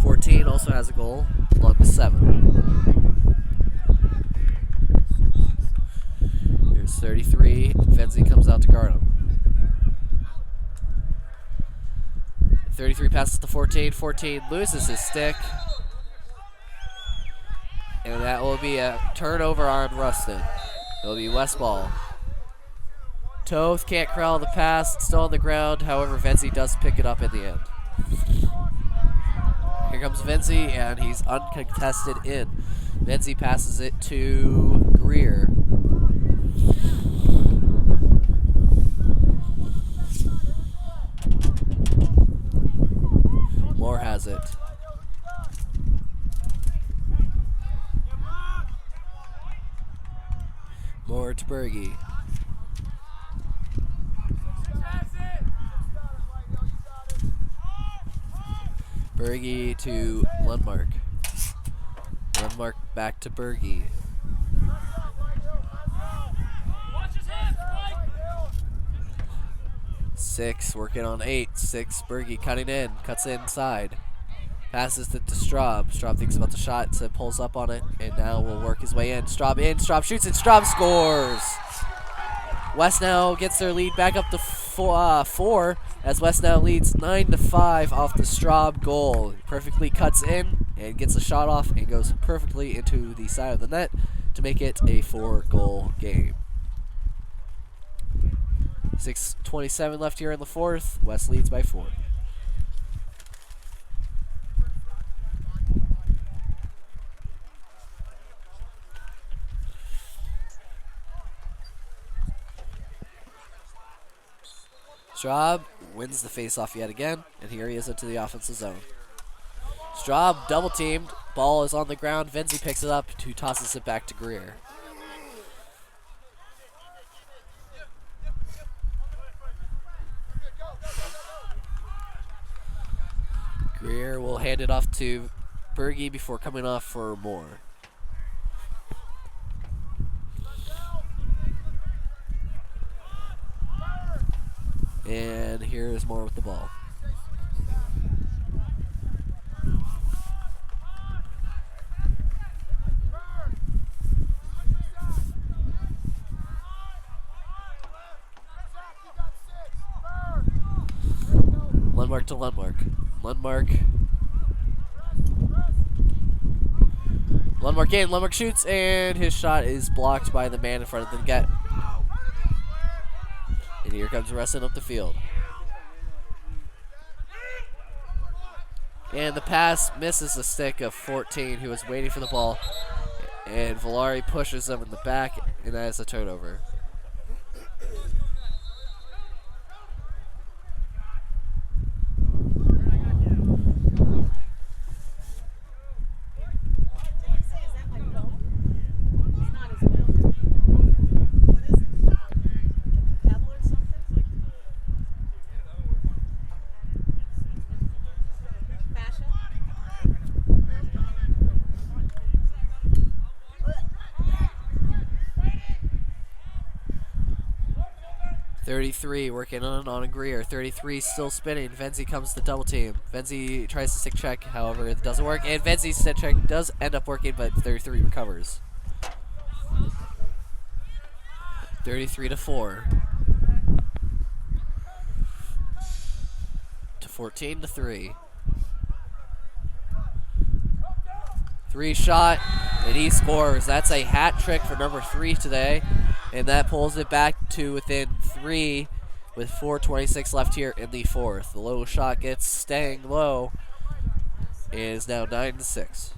14 also has a goal, along with 7. Here's 33. Venzi comes out to guard him. 33 passes to 14. 14 loses his stick. And that will be a turnover on Rustin. It'll be West ball. Toth can't corral the pass. It's still on the ground. However, Venzi does pick it up in the end. Here comes Venzi, and he's uncontested in. Venzi passes it to Greer. Moore has it. Moore to Berge. Berge to Lundmark. Lundmark back to Berge. Six working on 8. 6 Berge cutting in, cuts inside. Passes it to Straub. Straub thinks about the shot, so pulls up on it, and now will work his way in. Straub in, Straub shoots, and Straub scores! West now gets their lead back up to 4, as West now leads 9-5 off the Straub goal. Perfectly cuts in and gets a shot off and goes perfectly into the side of the net to make it a 4-goal game. 6:27 left here in the 4th. West leads by 4. Straub wins the face-off yet again, and here he is into the offensive zone. Straub double-teamed. Ball is on the ground. Venzi picks it up, who tosses it back to Greer. Greer will hand it off to Berge before coming off for Moore. And here's Moore with the ball. Lundmark to Lundmark. Lundmark in. Lundmark shoots, and his shot is blocked by the man in front of the net. And here comes Rustin up the field. And the pass misses the stick of 14, who was waiting for the ball. And Valari pushes him in the back, and that is a turnover. Working on a Greer. 33 still spinning. Venzi comes to double team. Venzi tries to stick check, however, it doesn't work. And Venzi's stick check does end up working, but 33 recovers. 33-4. To 14-3. 3 shot, and he scores. That's a hat trick for number 3 today. And that pulls it back to within 3 with 4:26 left here in the 4th. The low shot gets staying low and is now 9-6.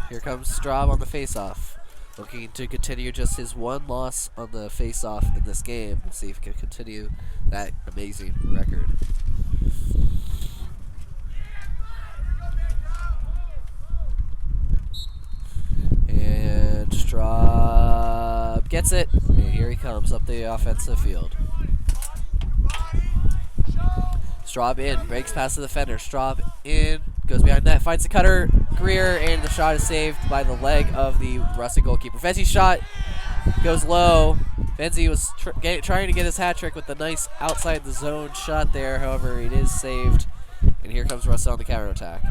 Here comes Straub on the faceoff, looking to continue just his 1 loss on the faceoff in this game. See if he can continue that amazing record. And Straub gets it, and here he comes up the offensive field. Straub in, breaks past the defender. Straub in, goes behind net, finds the cutter, Greer, and the shot is saved by the leg of the Rustin goalkeeper. Fenzy's shot goes low. Fenzy was trying to get his hat trick with the nice outside the zone shot there. However, it is saved. And here comes Rustin on the counterattack.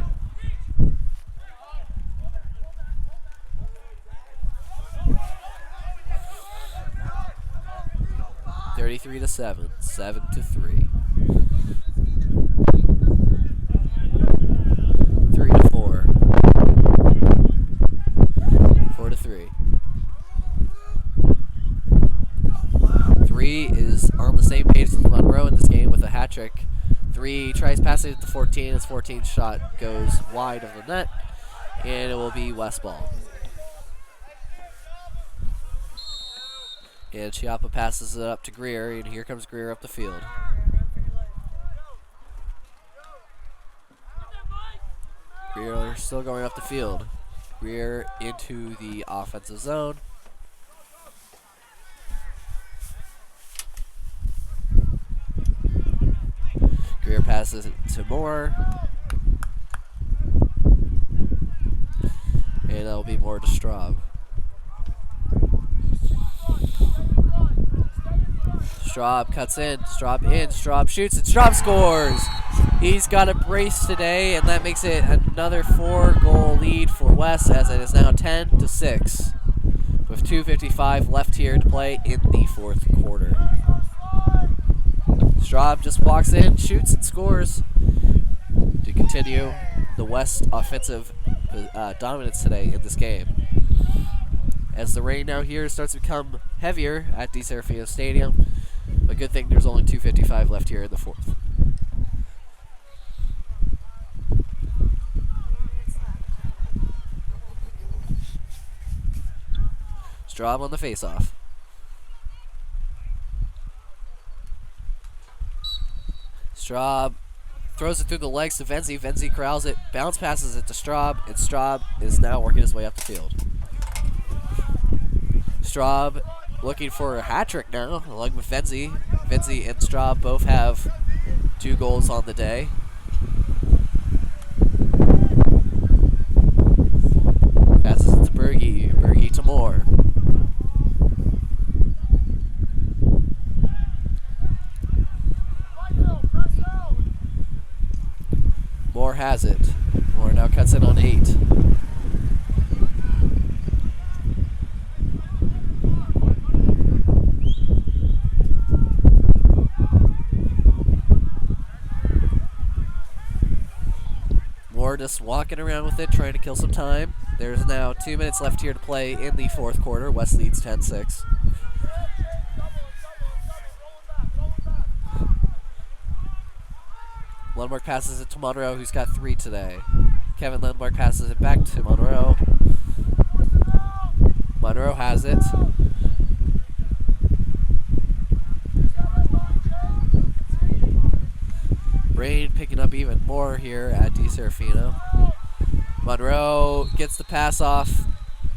(33-7), 7-3. 3-4. 4-3. 3 is on the same page as Monroe in this game with a hat trick. 3 tries passing it to 14. His 14 shot goes wide of the net, and it will be West ball. And Chiappa passes it up to Greer, and here comes Greer up the field. Greer still going up the field. Greer into the offensive zone. Greer passes it to Moore. And that'll be Moore to Straub. Straub cuts in, Straub shoots, and Straub scores! He's got a brace today, and that makes it another 4-goal lead for West, as it is now 10-6, with 2:55 left here to play in the fourth quarter. Straub just walks in, shoots, and scores to continue the West offensive dominance today in this game. As the rain now here starts to become heavier at DeSerafino Stadium, a good thing there's only 2:55 left here in the fourth. Straub on the faceoff. Straub throws it through the legs to Venzi. Venzi corrals it, bounce passes it to Straub, and Straub is now working his way up the field. Straub looking for a hat trick now, along with Venzi. Venzi and Straub both have 2 goals on the day. Passes it to Berge. Berge to Moore. Moore has it. Moore now cuts in on 8. Moore just walking around with it, trying to kill some time. There's now 2 minutes left here to play in the fourth quarter. West leads 10-6. Lundmark passes it to Monroe, who's got 3 today. Kevin Lundmark passes it back to Monroe. Monroe has it. Rain picking up even more here at DeSerafino. Monroe gets the pass off,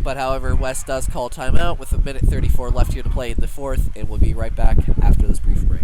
but however, West does call timeout with 1:34 left here to play in the fourth, and we'll be right back after this brief break.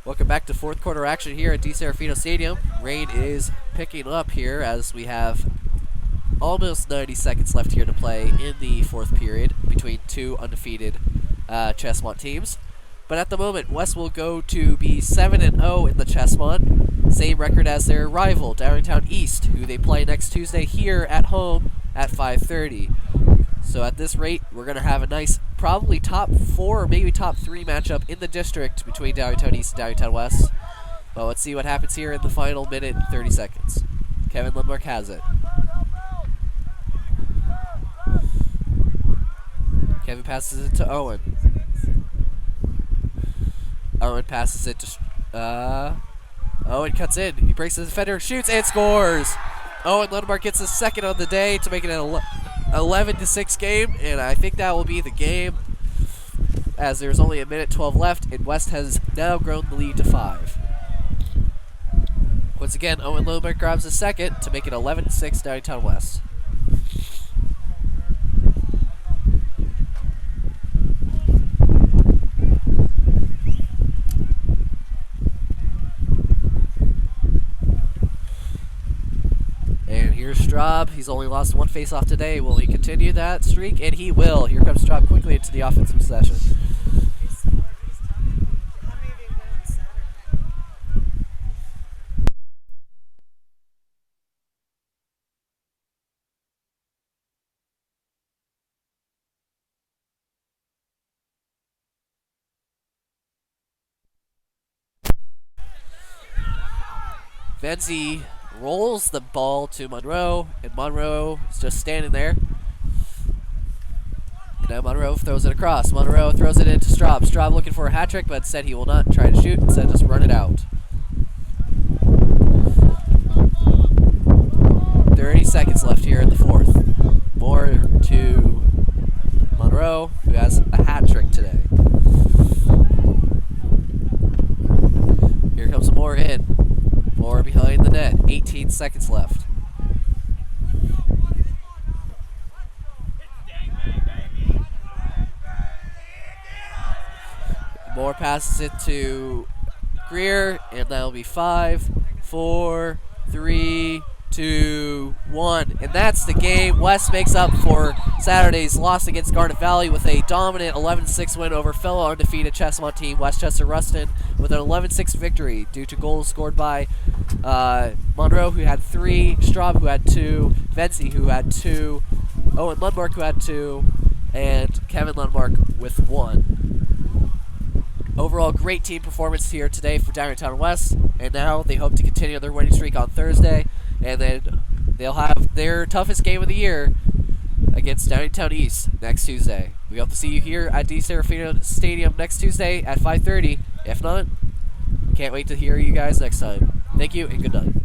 Welcome back to fourth quarter action here at DeSerafino Stadium. Rain is picking up here as we have almost 90 seconds left here to play in the fourth period between 2 undefeated Chesmont teams. But at the moment, West will go to be 7-0 in the Chesmont, same record as their rival, Downingtown East, who they play next Tuesday here at home at 5:30. So at this rate, we're going to have a nice, probably top 4 or maybe top 3 matchup in the district between Downingtown East and Downingtown West. But let's see what happens here in the final minute and 30 seconds. Kevin Lundmark has it. Kevin passes it to Owen. Owen passes it to... Owen cuts in. He breaks the defender, shoots, and scores! Owen Lundmark gets a second on the day to make it an 11-6 game, and I think that will be the game, as there's only a minute 12 left, and West has now grown the lead to 5. Once again, Owen Lundmark grabs a second to make it 11-6 Downingtown West. And here's Straub. He's only lost 1 faceoff today. Will he continue that streak? And he will. Here comes Straub quickly into the offensive possession. He's smart. He's tough. How many did he win on Saturday? Venzi rolls the ball to Monroe, and Monroe is just standing there. And now Monroe throws it across. Monroe throws it into Straub. Straub looking for a hat trick, but instead he will not try to shoot. Instead, just run it out. 30 seconds left here in the fourth. More to Monroe, who has a hat trick today. Here comes some more in. More behind the net. 18 seconds left. Moore passes it to Greer, and that'll be 5, 4, 3, 2, 1. And that's the game. West makes up for Saturday's loss against Garnet Valley with a dominant 11-6 win over fellow undefeated Chesimont team, Westchester Rustin, with an 11-6 victory due to goals scored by Monroe, who had 3, Straub, who had 2, Venzi, who had 2, Owen Lundmark, who had 2, and Kevin Lundmark with 1. Overall, great team performance here today for Downingtown West, and now they hope to continue their winning streak on Thursday, and then they'll have their toughest game of the year against Downingtown East next Tuesday. We hope to see you here at DeSerafino Stadium next Tuesday at 5:30. If not, can't wait to hear you guys next time. Thank you and good night.